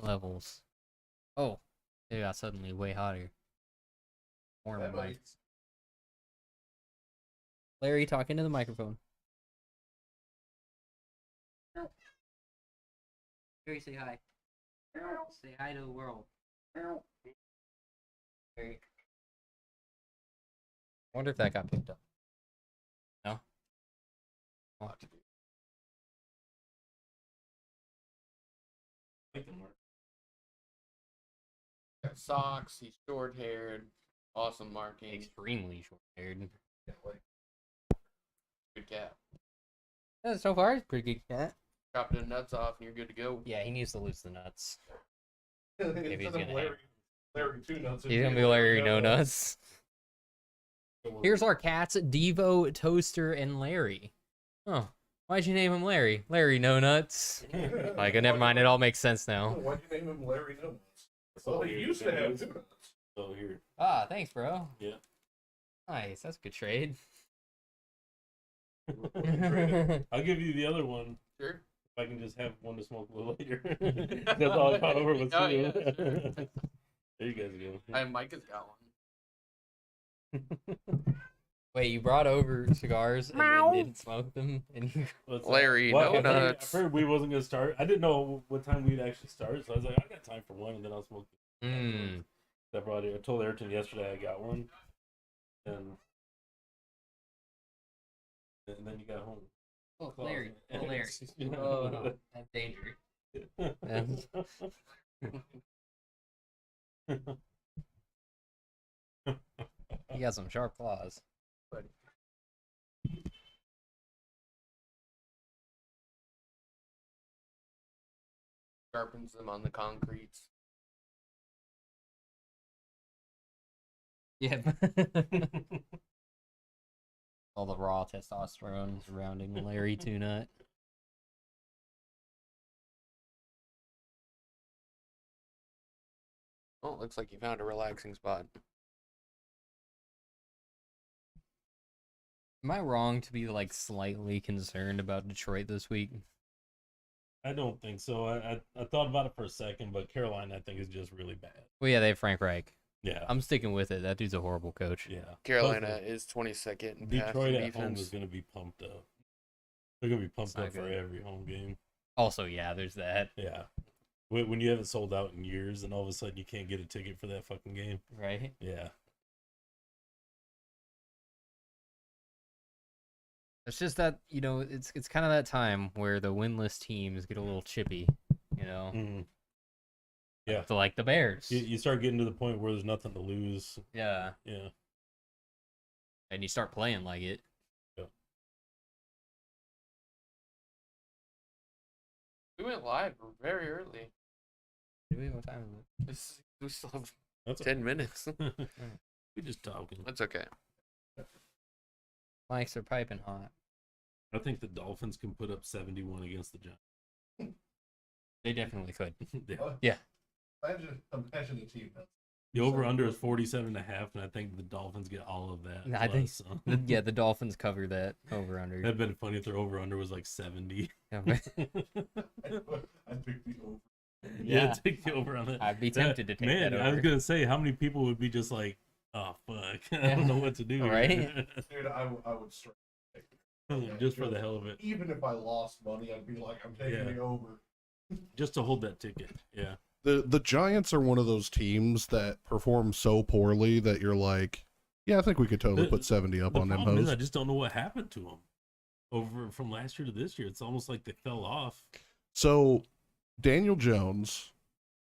levels. Oh, it got suddenly way hotter. Warmer mic. Larry, talking to the microphone. Larry, say hi. Say hi to the world. Larry. I wonder if that got picked up. No? Oh. Got socks, he's short haired, awesome marking. Extremely short haired. Good cat. Yeah, so far, it's pretty good cat. Chop the nuts off and you're good to go. Yeah, he needs to lose the nuts. Maybe he's gonna Larry two nuts. He's gonna be Larry No Nuts. Here's our cats, Devo, Toaster, and Larry. Oh, why'd you name him Larry? Larry No Nuts. Like, never mind, it all makes sense now. Why'd you name him Larry No Nuts? Well, he used to have two nuts. So here. Ah, thanks, bro. Yeah. Nice, that's a good trade. I'll give you the other one. Sure. If I can just have one to smoke a little later. That's all I thought over was Oh, two. yeah, sure. There you guys go. And Mike has got one. Wait, you brought over cigars and then didn't smoke them? And you... What's Larry, Well, no I heard- nuts. I heard we wasn't gonna start. I didn't know what time we'd actually start, so I was like, I got time for one, and then I'll smoke. I brought it. I told Ayrton yesterday I got one, and then you got home. Oh, Larry. Oh, Larry. Oh, no. That's dangerous. You got some sharp claws. Sharpens them on the concretes. Yeah. All the raw testosterone surrounding Larry Two Nut. Oh, it looks like you found a relaxing spot. Am I wrong to be like slightly concerned about Detroit this week? I don't think so. I thought about it for a second, but Carolina I think is just really bad. Well, yeah, they have Frank Reich. Yeah. I'm sticking with it. That dude's a horrible coach. Yeah. Carolina is 22nd in Detroit passing at home is defense. going to be pumped up. They're going to be pumped not up for good. every home game. Also, yeah, there's that. Yeah. When you haven't sold out in years and all of a sudden you can't get a ticket for that fucking game. Right? Yeah. It's just that, you know, it's kind of that time where the winless teams get a little chippy, you know? Mm-hmm. Yeah. So like the Bears. You start getting to the point where there's nothing to lose. Yeah. Yeah. And you start playing like it. Yeah. We went live very early. What time is it? We still have That's 10 minutes. We just talking. That's okay. Mics are piping hot. I think the Dolphins can put up 71 against the Giants. They definitely could. Yeah. Imagine a team that's The over-under is 47.5, and I think the Dolphins get all of that. I think, so. yeah, the Dolphins cover that over under. That'd been funny if their over-under was like 70. Yeah, I pick the over. Yeah, take the over on that. I'd be tempted to take Man, that I was over. gonna say, how many people would be just like, "Oh fuck, I don't know what to do." Right? Dude, I would straight take it. Just for the hell of it, Even if I lost money, I'd be like, I'm taking the over. just to hold that ticket. Yeah, The Giants are one of those teams that perform so poorly that you're like, yeah, I think we could totally put 70 up the on them problem is, hoes. I just don't know what happened to them over from last year to this year. It's almost like they fell off. So Daniel Jones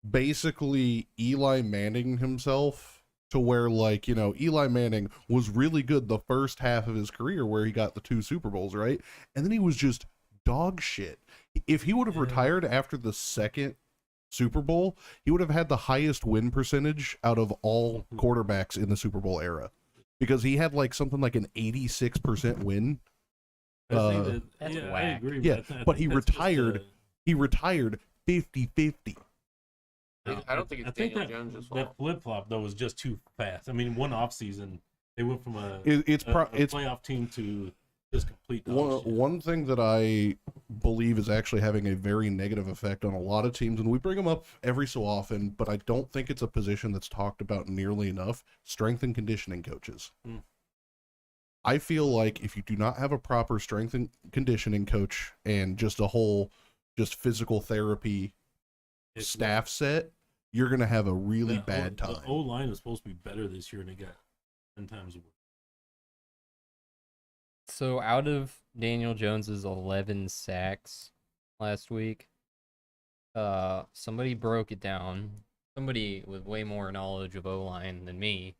basically Eli Manning himself to where, like, you know, Eli Manning was really good the first half of his career where he got the 2 Super Bowls, right? And then he was just dog shit. If he would have retired after the second Super Bowl, he would have had the highest win percentage out of all quarterbacks in the Super Bowl era, because he had like something like an 86% win. I think that, That's I whack. agree. Yeah, I but think he that's just, retired. He retired 50-50. I don't think it's think Daniel Jones' fault. that flip flop though was just too fast. I mean, one off season they went from a It's playoff team to Just complete dog shit. One thing that I believe is actually having a very negative effect on a lot of teams, and we bring them up every so often, but I don't think it's a position that's talked about nearly enough, strength and conditioning coaches. I feel like if you do not have a proper strength and conditioning coach and just a whole physical therapy staff set, you're going to have a really bad time. The O-line is supposed to be better this year, and it got 10 times worse. So out of Daniel Jones's 11 sacks last week, somebody broke it down. Somebody with way more knowledge of O-line than me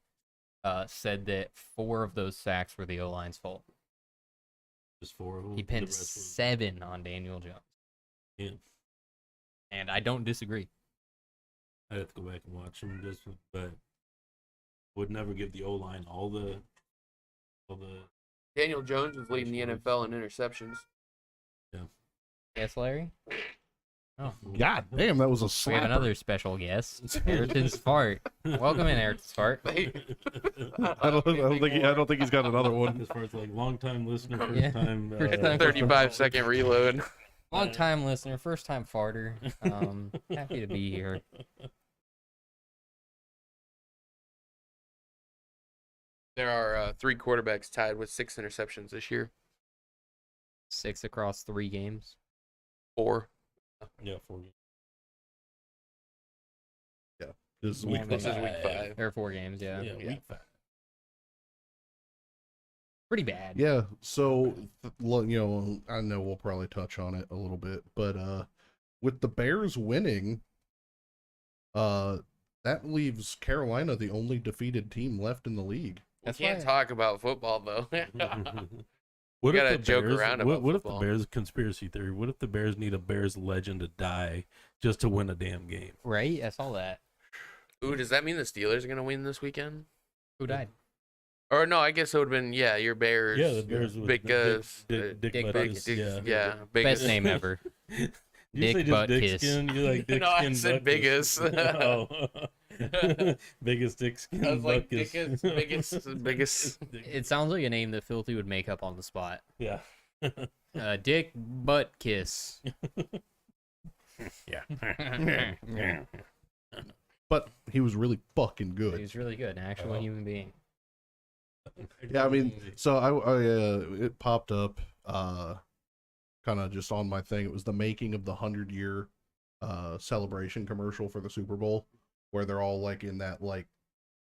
said that 4 of those sacks were the O-line's fault. Just 4 of them. He pinned 7 on Daniel Jones. Yeah. And I don't disagree. I'd have to go back and watch them, but would never give the O-line all the. Daniel Jones is leading the NFL in interceptions. Yes, Larry? Oh, God damn, that was a we have slapper. another special guest, Ayrton's Fart. Welcome in, Ayrton's Fart. I don't think he's got another one. As far as like long-time listener, first Yeah. time. First time. 35-second reload. Long time listener, first time farter. Happy to be here. There are 3 quarterbacks tied with 6 interceptions this year. 6 across 3 games. 4. Yeah, 4 games. This is Yeah, week This is 5. week 5. Or 4 games, yeah. Week 5. Pretty bad. Yeah, so I know we'll probably touch on it a little bit, but with the Bears winning, that leaves Carolina the only defeated team left in the league. We can't talk about football, though. What gotta if the joke Bears, around about what if the football. Bears, conspiracy theory, what if the Bears need a Bears legend to die just to win a damn game? Right? I saw that. Ooh, does that mean the Steelers are going to win this weekend? Who died? Or no, I guess it would have been, your Bears. Yeah, the Bears with Big Dick Dick Butkus, Big, yeah. biggest. Best name ever. You Dick say just Butt Dick Kiss. Skin? You like Dick No, I Skin said Butkus. biggest. Oh. Biggest Dick Skin I was like, Butkus. biggest. It sounds like a name that Filthy would make up on the spot. Yeah. Dick Butt Kiss. Yeah. But he was really fucking He good. was really good, an actual human being. Yeah, I mean, so I it popped up kind of just on my thing. It was the making of the 100-year celebration commercial for the Super Bowl, where they're all like in that like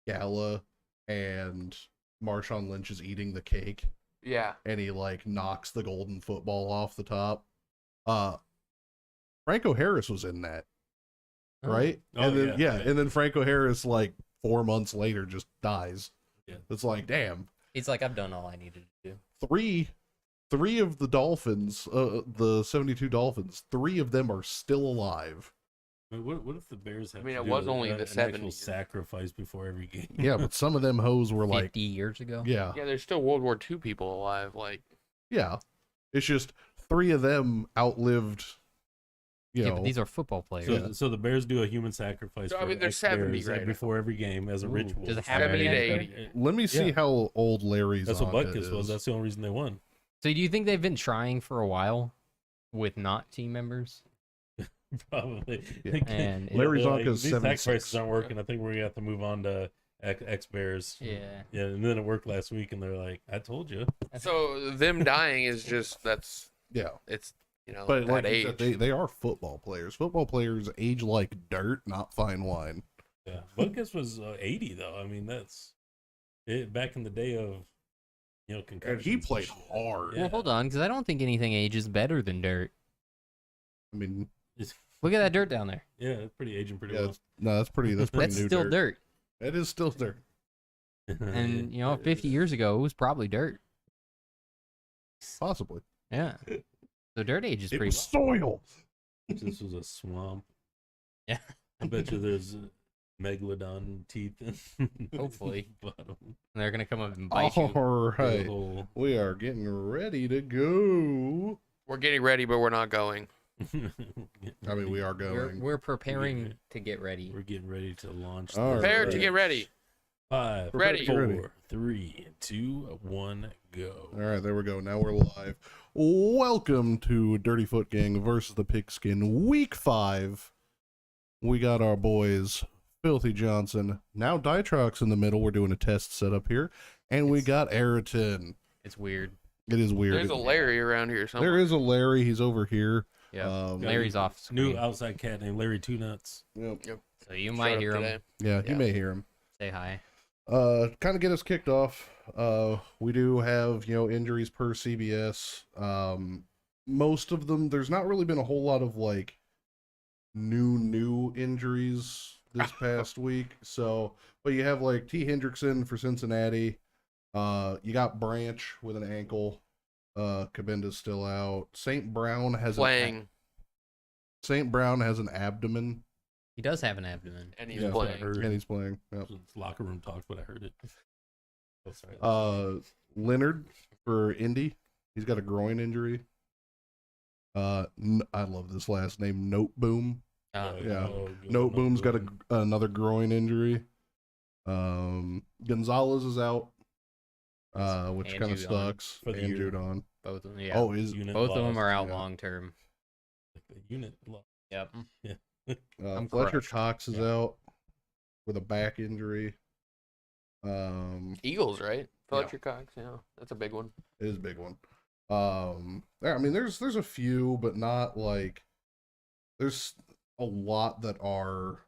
gala, and Marshawn Lynch is eating the cake, Yeah. and he like knocks the golden football off the top. Franco Harris was in that, right? Oh, And then yeah. and then Franco Harris like 4 months later just dies. Yeah. It's like, damn. He's like, I've done all I needed to do. Three of the Dolphins, the 72 Dolphins, 3 of them are still alive. What if the Bears have I mean, to it do was only an the actual 70s. sacrifice before every game? Yeah, but some of them hoes were 50 like, years ago. yeah, Yeah, there's still World War II people alive. Like, yeah. It's just 3 of them outlived, Yeah, but these are football players. So the Bears do a human sacrifice. So, I for mean, they're 70 ex-Bears right now. before every game as a Ooh, ritual. does it have to be 70 to an 80. Let me see Yeah. how old Larry's That's what Zonka Butkus was. is. That's the only reason they won. So do you think they've been trying for a while with not team members? Probably. Yeah. And Larry They're like, Zonka's these 76. sacrifices aren't working. I think we're gonna have to move on to ex-Bears. yeah. Yeah, and then it worked last week, and they're like, "I told you." so them dying is just, Yeah. it's, But that like you age. said, they are football players. Football players age like dirt, not fine wine. Yeah, Butkus was 80 though. I mean, that's it. Back in the day of concussions. And he played shit. hard. Yeah. Well, hold on, because I don't think anything ages better than dirt. I mean, Look at that dirt down there. Yeah, it's pretty pretty yeah, well. that's pretty That's new still dirt. That is still dirt. And 50 years ago, it was probably dirt. Possibly. Yeah. So dirt ages It pretty was well. soil. This was a swamp. Yeah. I bet you there's megalodon teeth. In Hopefully. the bottom. And they're gonna come up and bite you. All right. The whole- We are getting ready to go. We're getting ready, but we're not going. I mean, we are We're, going. we're preparing to get ready. We're getting ready to launch. All the- Prepare to right. get ready. 5, Ready. 4, 3, 2, 1, go. All right, there we go. Now we're live. Welcome to Dirtyfoot Gang versus the Pigskin, Week 5. We got our boys, Filthy Johnson, now Ditrox in the middle. We're doing a test setup here. And we got Ayrton. It's weird. It is weird. There's a Larry around here somewhere. There is a Larry. He's over here. Yeah. Um, Larry's off screen. New outside cat named Larry Two Nuts. Yep. So you Showed might up hear him. today. Yeah, you Yeah. may hear him. Say hi. Kind of get us kicked off. We do have, injuries per CBS. Most of them, there's not really been a whole lot of like new injuries this past week. So, but you have like T. Hendrickson for Cincinnati. You got Branch with an ankle. Cabinda's still out. St. Brown has Playing, St. Brown has an abdomen, He does have an abdomen. and he's Yeah. playing. and he's playing. Yep. It's locker room talk, but I heard it. Oh, sorry. Leonard for Indy. He's got a groin injury. I love this last name, Note Boom. yeah. Good. Note Boom's got another groin injury. Gonzalez is out, which And kind of Judon. sucks. For the And year. Judon. Both of them. Yeah. Oh, is Unit Both of them lost. are out yeah. long term. The unit lost. Yep. I'm Fletcher crushed. Cox is Yeah. out with a back injury. Eagles, right? Fletcher Cox, yeah. That's a big one. It is a big one. Yeah, I mean, there's a few, but not like there's a lot that are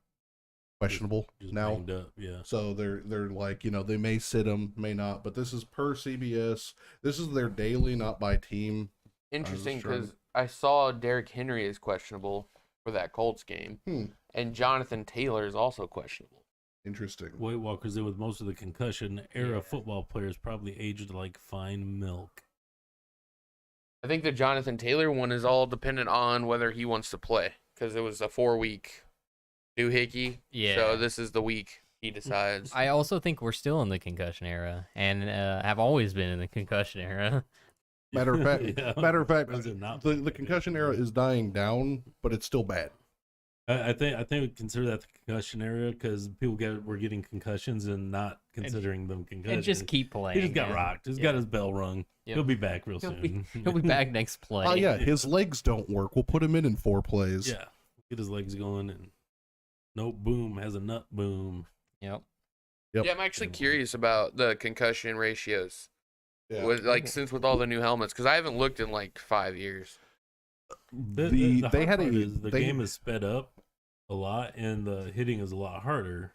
questionable Just now. banged up, yeah. So they're like, they may sit them, may not, but this is per CBS. This is their daily, not by team. Interesting trying because I saw Derrick Henry is questionable for that Colts game, and Jonathan Taylor is also questionable. Interesting. White Walkers did with most of the concussion era Yeah. football players probably aged like fine milk. I think the Jonathan Taylor one is all dependent on whether he wants to play because it was a 4-week doohickey. Yeah. So this is the week he decides. I also think we're still in the concussion era and have always been in the concussion era. Matter of fact, Yeah. matter of fact, How's it not the concussion era is dying down, but it's still bad. I think we consider that the concussion era because people were getting concussions and not considering them concussions. And just keep playing. he just got man. rocked. He's Yeah. got his bell rung. Yep. He'll be back real He'll soon. He'll be back next play. Oh yeah, his legs don't work. We'll put him in 4 plays. Yeah, get his legs going and no boom has a nut boom. Yep. Yep. Yeah, I'm actually curious about the concussion ratios. Yeah. With with all the new helmets, because I haven't looked in like 5 years. The they hard had part a is the game is sped up a lot and the hitting is a lot harder.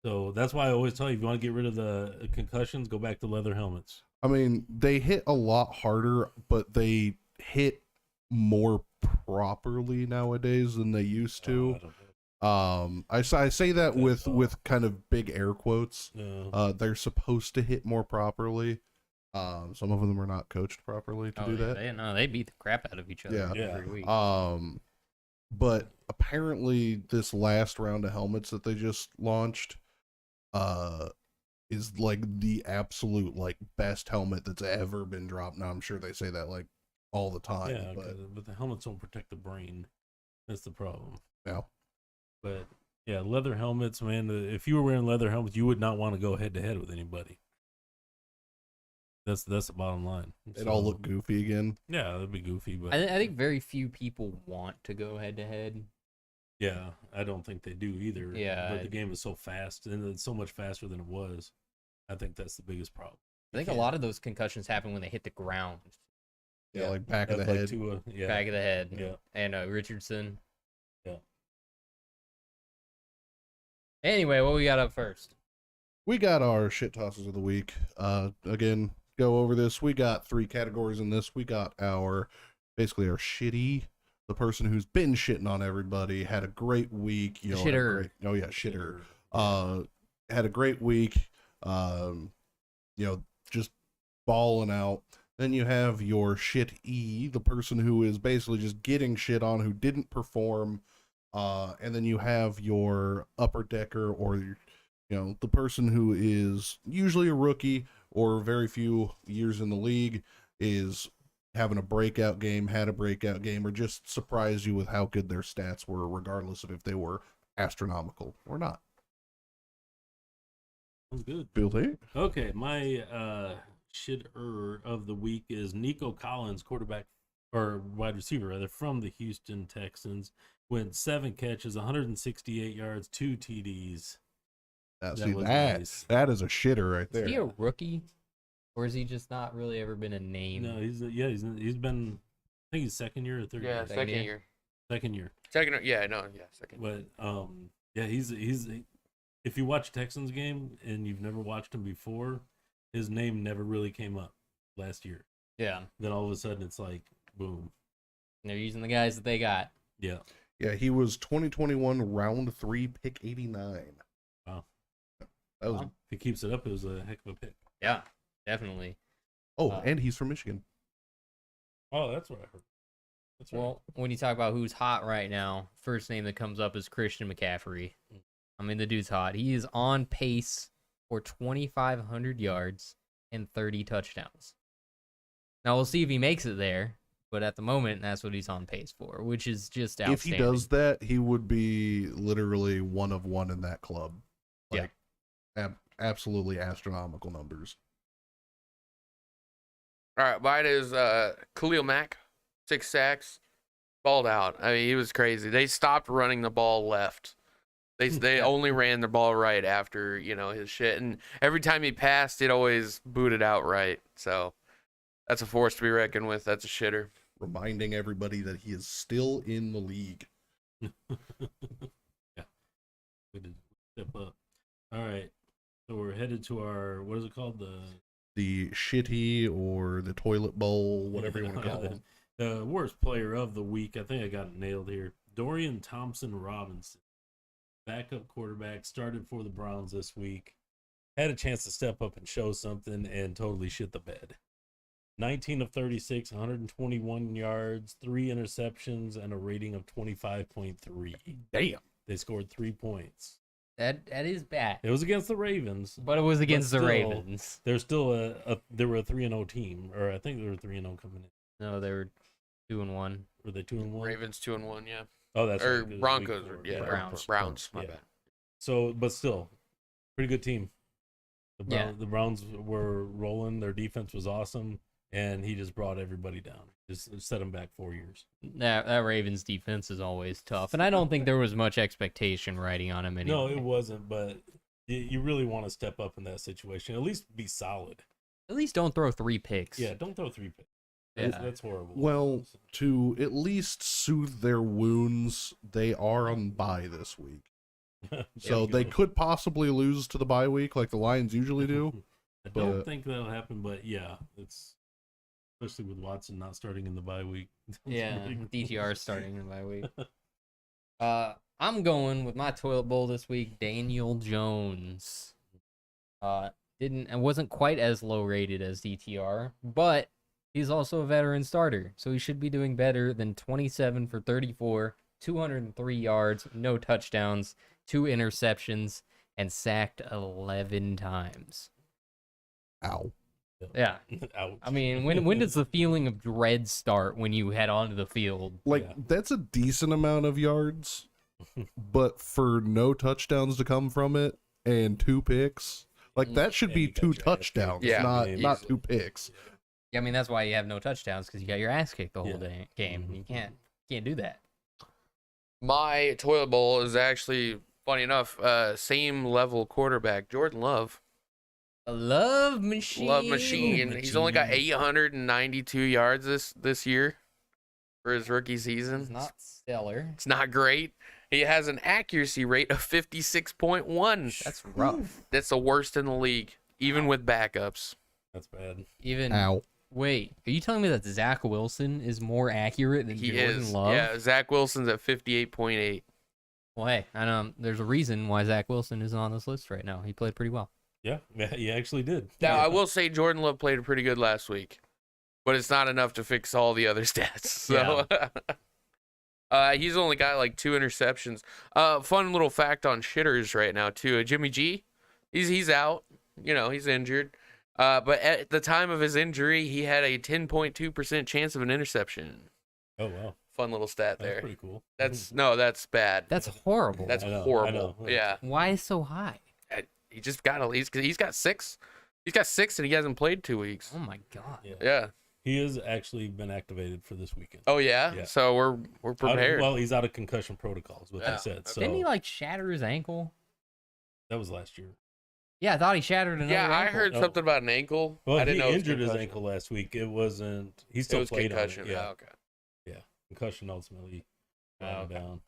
So that's why I always tell you, if you want to get rid of the concussions, go back to leather helmets. I mean, they hit a lot harder, but they hit more properly nowadays than they used to. I say that with kind of big air quotes. They're supposed to hit more properly. Some of them are not coached properly to do that. They beat the crap out of each other Yeah. every week. But apparently this last round of helmets that they just launched is like the absolute like best helmet that's ever been dropped. Now I'm sure they say that like all the time. Yeah, but but the helmets don't protect the brain. That's the problem. yeah. But yeah, leather helmets, man. If you were wearing leather helmets, you would not want to go head to head with anybody. That's the bottom line. It all look goofy again. Yeah, that'd be goofy, but I think very few people want to go head to head. yeah, I don't think they do either. Yeah. But the game is so fast, and it's so much faster than it was. I think that's the biggest problem. I think a lot of those concussions happen when they hit the ground. Yeah, like back of the That's head. like yeah. Back of the head. Yeah. And Richardson. Yeah. Anyway, what we got up first? We got our shit tosses of the week. Again, go over this. We got 3 categories in this. We got basically our shitty, the person who's been shitting on everybody, had a great week. Shitter. Shitter. Had a great week. Just balling out. Then you have your shit the person who is basically just getting shit on, who didn't perform. And then you have your upper decker, or the person who is usually a rookie or very few years in the league, is having a breakout game, had a breakout game, or just surprised you with how good their stats were, regardless of if they were astronomical or not. Sounds good. Billy. Okay, my shitter of the week is Nico Collins, quarterback or wide receiver rather, from the Houston Texans. Went 7 catches, 168 yards, 2 TDs. See was that nice. that is a shitter right Is he there. a rookie, or is he just not really ever been a name? No, he's been, I think he's second year or third Yeah, year. second year. year. Second year. Second, yeah, no, yeah, second. But yeah, he's if you watch Texans game and you've never watched him before, his name never really came up last year. Yeah, Then all of a sudden it's like boom. they're using the guys that they got. Yeah. Yeah, he was 2021 round 3 pick 89. Wow. That was Wow. If he keeps it up, it was a heck of a pick. Yeah, definitely. and he's from Michigan. Oh, that's what I heard. That's right. Well, when you talk about who's hot right now, first name that comes up is Christian McCaffrey. I mean, the dude's hot. He is on pace for 2,500 yards and 30 touchdowns. Now, we'll see if he makes it there, but at the moment, that's what he's on pace for, which is just outstanding. If he does that, he would be literally one of one in that club. Yeah. Absolutely astronomical numbers. All right, mine is Khalil Mack, 6 sacks, balled out. I mean, he was crazy. They stopped running the ball left. They only ran the ball right after, his shit. And every time he passed, it always booted out right. So that's a force to be reckoned with. That's a shitter. Reminding everybody that he is still in the league. Yeah. We did step up. All right. So we're headed to our, what is it called? The shitty or the toilet bowl, whatever you want to call it. The worst player of the week. I think I got it nailed here. Dorian Thompson-Robinson. Backup quarterback, started for the Browns this week. Had a chance to step up and show something and totally shit the bed. 19 of 36, 121 yards, 3 interceptions, and a rating of 25.3. Damn. They scored 3 points. That is bad. It was against the Ravens. But it was against the still, Ravens. They're still they were a 3-0 team, or I think they were 3-0 coming in. No, they were 2-1. Were they 2-1? Ravens 2-1, yeah. Oh, that's Or right, 'cause it was Broncos, week 4. yeah, Browns. Browns. My Yeah. bad. So, but still, pretty good team. Yeah. The Browns were rolling. Their defense was awesome, and he just brought everybody down. Just set them back 4 years. That Ravens defense is always tough, and I don't think there was much expectation riding on him anyway. No, it wasn't, but you really want to step up in that situation. At least be solid. At least don't throw 3 picks. Yeah, don't throw 3 picks. Yeah. That's horrible. Well, to at least soothe their wounds, they are on bye this week. So they could possibly lose to the bye week like the Lions usually do. I don't but- think that'll happen, but yeah, it's especially with Watson not starting in the bye week. Yeah, DTR starting in my week. I'm going with my toilet bowl this week, Daniel Jones. Wasn't quite as low rated as DTR, but he's also a veteran starter, so he should be doing better than 27 for 34, 203 yards, no touchdowns, 2 interceptions, and sacked 11 times. Ow. Yeah. Ouch. I mean, when does the feeling of dread start when you head onto the field? Like, Yeah. that's a decent amount of yards, but for no touchdowns to come from it and 2 picks, like, that should And be you got 2 your ass kicked. touchdowns, Yeah, not easily. 2 picks. Yeah, I mean, that's why you have no touchdowns, because you got your ass kicked the whole Yeah. game. Mhm. You can't do that. My toilet bowl is actually, funny enough, same level quarterback, Jordan Love. A love machine. Love machine. He's only got 892 yards this year for his rookie season. It's not stellar. It's not great. He has an accuracy rate of 56.1. That's rough. That's the worst in the league, even with backups. That's bad. Even Ow. wait, are you telling me that Zach Wilson is more accurate than He Jordan is. Love? Yeah, Zach Wilson's at 58.8. Well, hey, I know there's a reason why Zach Wilson isn't on this list right now. He played pretty well. Yeah, he actually did. Now, I will say Jordan Love played pretty good last week, but it's not enough to fix all the other stats. So he's only got like 2 interceptions. Fun little fact on shitters right now too. Jimmy G, he's out. He's injured. But at the time of his injury, he had a 10.2% chance of an interception. Oh wow, Fun little stat that's there. pretty cool. That's bad. That's horrible. That's I know, horrible. I know. Yeah. Why so high? He He just got he's got 6. He's got 6 and he hasn't played 2 weeks. Oh my god. Yeah. He has actually been activated for this weekend. Oh yeah. Yeah. So we're prepared. Well, he's out of concussion protocols, what Yeah. they said. So Didn't he like shatter his ankle? that was last year. Yeah, I thought he shattered another yeah, I ankle. heard Oh. something about an ankle. Well, I didn't he know it was injured his concussion. ankle last week. It wasn't. He It still was played concussion. on it. Yeah, Oh, okay. concussion ultimately brought him Okay. down.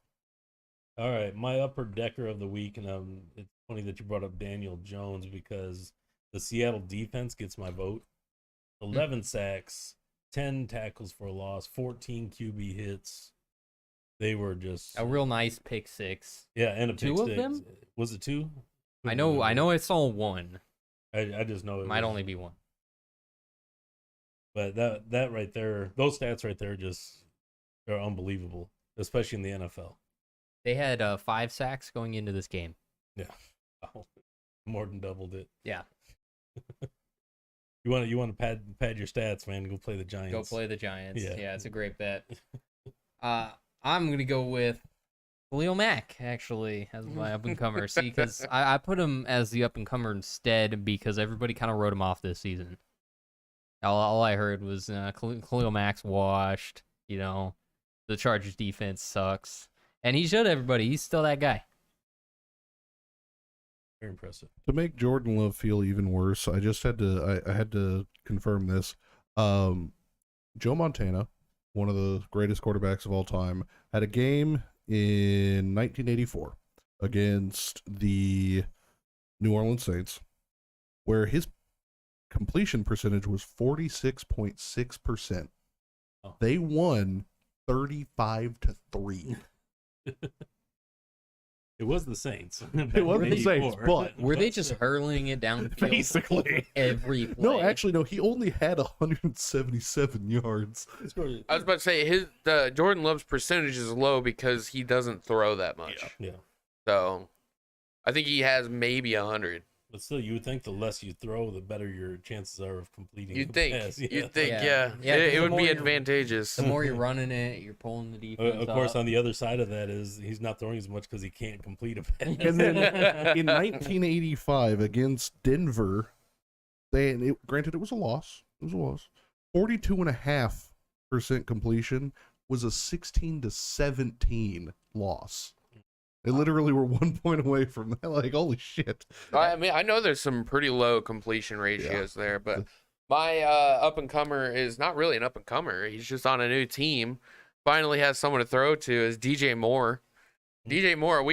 All right, my upper decker of the week, and it's funny that you brought up Daniel Jones because the Seattle defense gets my vote. 11 sacks, 10 tackles for a loss, 14 QB hits. They were just A real nice pick 6. and a pick 2 of six. them? Was it 2? I know I saw 1. I just know it Might was- only be 1. But that right there, those stats right there just are unbelievable, especially in the NFL. They had 5 sacks going into this game. Wow. More than doubled it. Yeah. You want to pad your stats, man. Go play the Giants. Go play the Giants. Yeah. Yeah, it's a great bet. I'm going to go with Khalil Mack, actually, as my up-and-comer. See, because I put him as the up-and-comer instead because everybody kind of wrote him off this season. All I heard was Khalil Mack's washed, the Chargers defense sucks. And he showed everybody he's still that guy. Very impressive. To make Jordan Love feel even worse, I just had to I had to confirm this. Joe Montana, one of the greatest quarterbacks of all time, had a game in 1984 against the New Orleans Saints where his completion percentage was 46.6%. Oh. They won 35-3. It was the Saints. It was the Saints, but- Were they just hurling it down Basically. every play? No, actually, no. He only had 177 yards. I was about to say Jordan Love's percentage is low because he doesn't throw that much. Yeah. So I think he has maybe 100. But still, you would think the less you throw, the better your chances are of completing. You'd the think. pass. Yeah. You'd think. Yeah. Yeah. Yeah, 'cause It the would more be you're- advantageous. The more you're running it, you're pulling the defense Of course, up. on the other side of that is he's not throwing as much because he can't complete a pass. And then in 1985 against Denver, granted it was a loss. It was a loss. 42.5% completion was a 16-17 loss. They literally were 1 point away from that. Like, holy shit. I mean, I know there's some pretty low completion ratios there, but my up and comer is not really an up and comer. He's just on a new team. Finally has someone to throw to. Is DJ Moore. DJ Moore.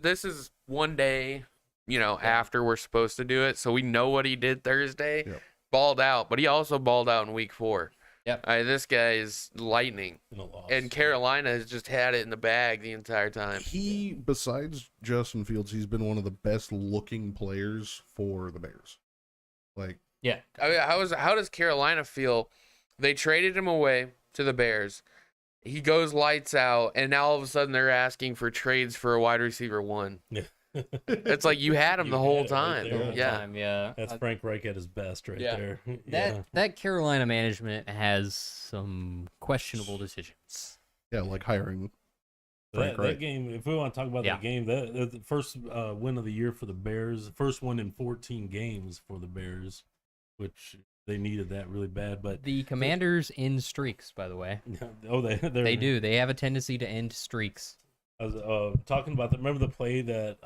This is one day, after we're supposed to do it, so we know what he did Thursday. Yep. Balled out, but he also balled out in week 4. Yep. This guy is lightning, In a loss. and Carolina has just had it in the bag the entire time. He, besides Justin Fields, he's been one of the best looking players for the Bears. Like, Yeah. I mean, how does Carolina feel? They traded him away to the Bears. He goes lights out, and now all of a sudden they're asking for trades for a wide receiver 1. Yeah. It's like you had him You the had whole it right time. there. Yeah. Yeah. That's Frank Reich at his best right Yeah. there. That Carolina management has some questionable decisions. yeah, like hiring. That Right. game, if we want to talk about Yeah. that game, the first win of the year for the Bears, first one in 14 games for the Bears, which they needed that really bad. But The Commanders end streaks, by the way. they do. They have a tendency to end streaks. I was talking about that. Remember the play that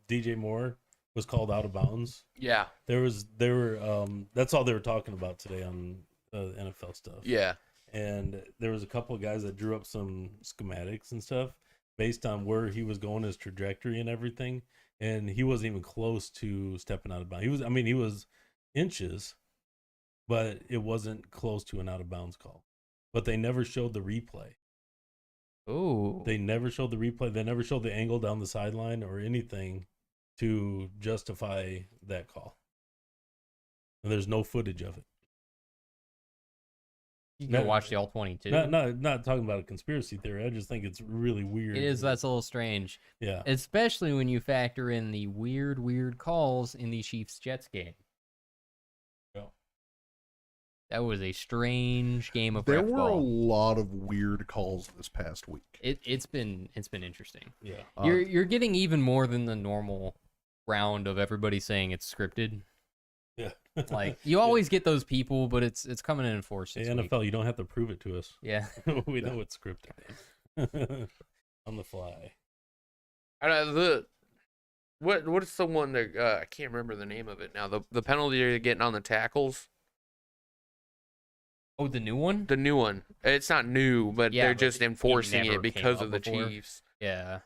DJ Moore was called out of bounds? Yeah. That's all they were talking about today on NFL stuff. Yeah. And there was a couple of guys that drew up some schematics and stuff based on where he was going, his trajectory and everything. And he wasn't even close to stepping out of bounds. He was inches, but it wasn't close to an out of bounds call. But they never showed the replay. Oh. They never showed the replay. They never showed the angle down the sideline or anything to justify that call. And there's no footage of it. You can watch the all 22. Not talking about a conspiracy theory. I just think it's really weird. It is. That's a little strange. Yeah. Especially when you factor in the weird calls in the Chiefs-Jets game. Yeah. That was a strange game of There ref were a ball. lot of weird calls this past week. It's been interesting. Yeah. You're getting even more than the normal round of everybody saying it's scripted. Yeah. Like you always get those people, but it's coming in force. Hey, This week. NFL, you don't have to prove it to us. Yeah. We know it's scripted. On the fly. What's the one that I can't remember the name of it now. The penalty you're getting on the tackles. Oh, the new one? The new one. It's not new, but Yeah, they're but just it enforcing never it came because up of the before. Chiefs. Yeah.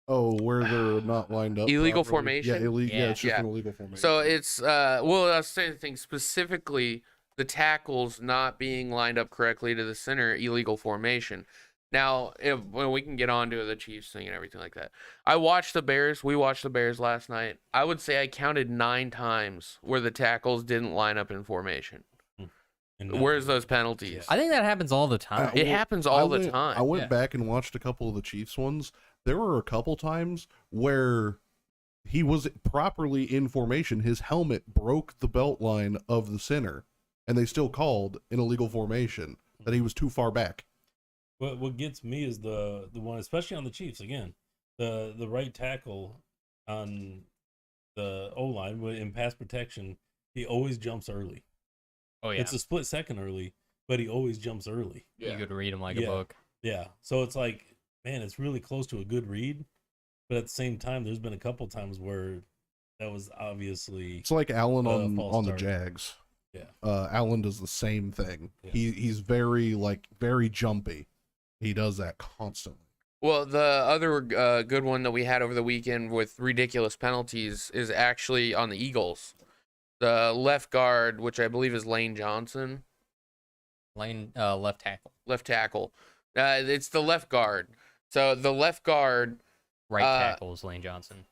Oh, where they're not lined up. Illegal properly? formation? Yeah, illegal. Yeah, it's just Yeah. an illegal formation. So it's well, I was saying things specifically the tackles not being lined up correctly to the center, illegal formation. Now, when we can get on to the Chiefs thing and everything like that. We watched the Bears last night. I would say I counted 9 times where the tackles didn't line up in formation. And Where's those penalties? I think that happens all the time. It happens all the time. I went Yeah. back and watched a couple of the Chiefs ones. There were a couple times where he was properly in formation. His helmet broke the belt line of the center, and they still called an illegal formation that he was too far back. What gets me is the one, especially on the Chiefs again, the right tackle on the O line in pass protection, he always jumps early. Oh yeah. It's a split second early, but he always jumps early. You could read them like Yeah. a book. Yeah, so it's like, man, it's really close to a good read, but at the same time, there's been a couple times where that was obviously It's like Allen false on the start. Jags. Yeah. Allen does the same thing. Yeah. He's very jumpy. He does that constantly. Well, the other good one that we had over the weekend with ridiculous penalties is actually on the Eagles. The left guard, which I believe is Lane Johnson, Lane left tackle. left tackle. It's the left guard. So the left guard Right tackle is Lane Johnson.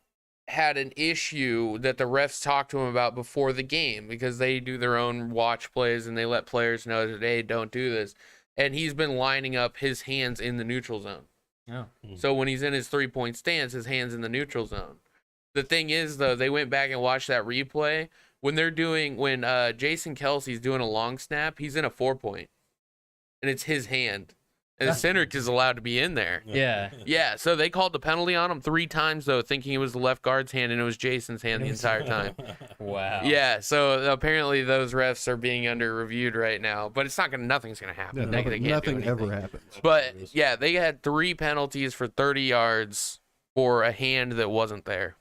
had an issue that the refs talked to him about before the game because they do their own watch plays and they let players know that, hey, don't do this. And he's been lining up his hands in the neutral zone. Oh. So when he's in his 3-point stance, his hand's in the neutral zone. The thing is, though, they went back and watched that replay. When Jason Kelsey's doing a long snap, he's in a 4-point. And it's his hand. And Cindric is allowed to be in there. Yeah. Yeah, so they called the penalty on him 3 times, though, thinking it was the left guard's hand, and it was Jason's hand the entire time. Wow. Yeah, so apparently those refs are being under reviewed right now, but nothing's gonna happen. Yeah, They can't do nothing ever anything. happens. But yeah, they had 3 penalties for 30 yards for a hand that wasn't there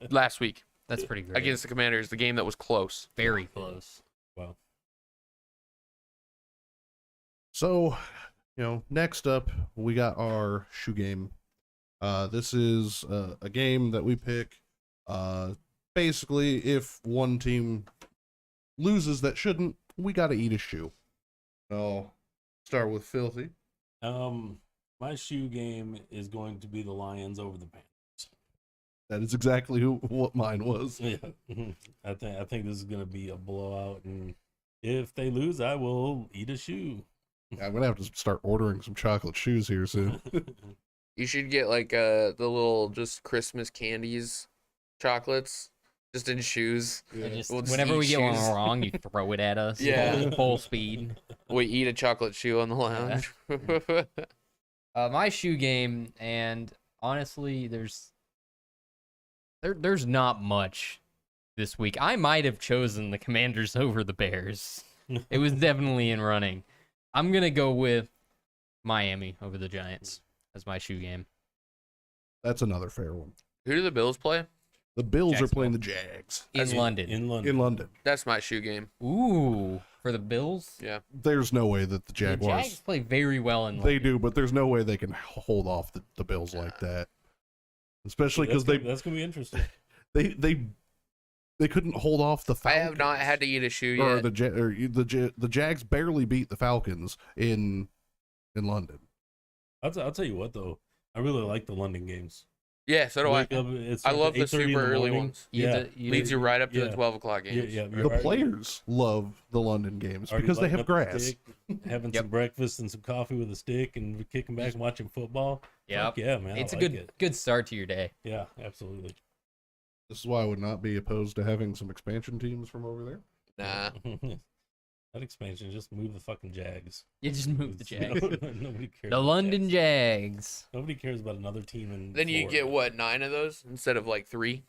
last week That's pretty great. against the Commanders, the game that was close. Very close. Wow. So, next up, we got our shoe game. This is a game that we pick. Basically, if one team loses that shouldn't, we got to eat a shoe. I'll start with Filthy. My shoe game is going to be the Lions over the Panthers. That is exactly what mine was. Yeah, I think this is going to be a blowout, and if they lose, I will eat a shoe. I'm gonna have to start ordering some chocolate shoes here soon. You should get like the little just Christmas candies, chocolates, just in shoes. And just We'll just whenever eat we get one shoes. wrong, you throw it at us. Yeah. Full speed. We eat a chocolate shoe on the lounge. My shoe game, and honestly, there's not much this week. I might have chosen the Commanders over the Bears. It was definitely in running. I'm gonna go with Miami over the Giants as my shoe game. That's another fair one. Who do the Bills play? The Bills are Jacksonville. playing the Jags In London. In London. in London. That's my shoe game. Ooh, for the Bills? Yeah. There's no way that the The Jaguars. Jags play very well in London. They do, but there's no way they can hold off the Bills like that. Especially because that's gonna be interesting. they couldn't hold off the I Falcons. have not had to eat a shoe Or yet. the Jags barely beat the Falcons in London. I'll tell you what though, I really like the London games. Yeah, so do I. Wake up, it's I like love the 8:30 in super early morning. ones. Yeah, Leads you right up to the yeah. 12 o'clock games. Yeah, The players love the London games Already because they lighting have up the grass. stick, having Yep. some breakfast and some coffee with a stick, and kicking back and watching football. Yep. Fuck yeah, man. It's I a like good start to your day. Yeah, absolutely. This is why I would not be opposed to having some expansion teams from over there. Nah. That expansion, just move the fucking Jags. You just move the Jags. Nobody cares. The about London Jags. Jags. Nobody cares about another team in Then you get Florida. what, 9 of those instead of like 3,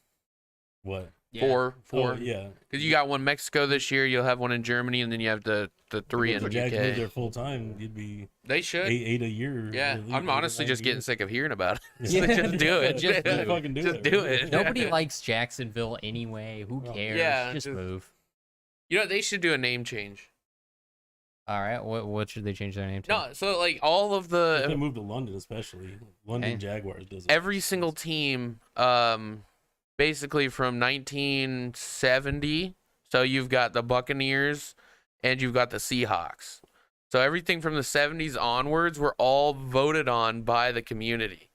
What? 4. Oh, yeah. Because you got one Mexico this year, you'll have one in Germany, and then you have the 3 in If the the Jags moved UK. there full time, you'd be They should. 8 a year. Yeah, at least, I'm 8 or honestly 9 just a getting year. sick of hearing about it. Yeah. Just do it. Just Just fucking do Just it. do it. Nobody likes Jacksonville anyway. Who Oh. cares? Yeah, just just- move. You know, they should do a name change. All right. What should they change their name to? No, so like all of If they the move to London, especially London Okay. Jaguars does it. every single team, basically from 1970. So you've got the Buccaneers and you've got the Seahawks. So everything from the 70s onwards were all voted on by the community.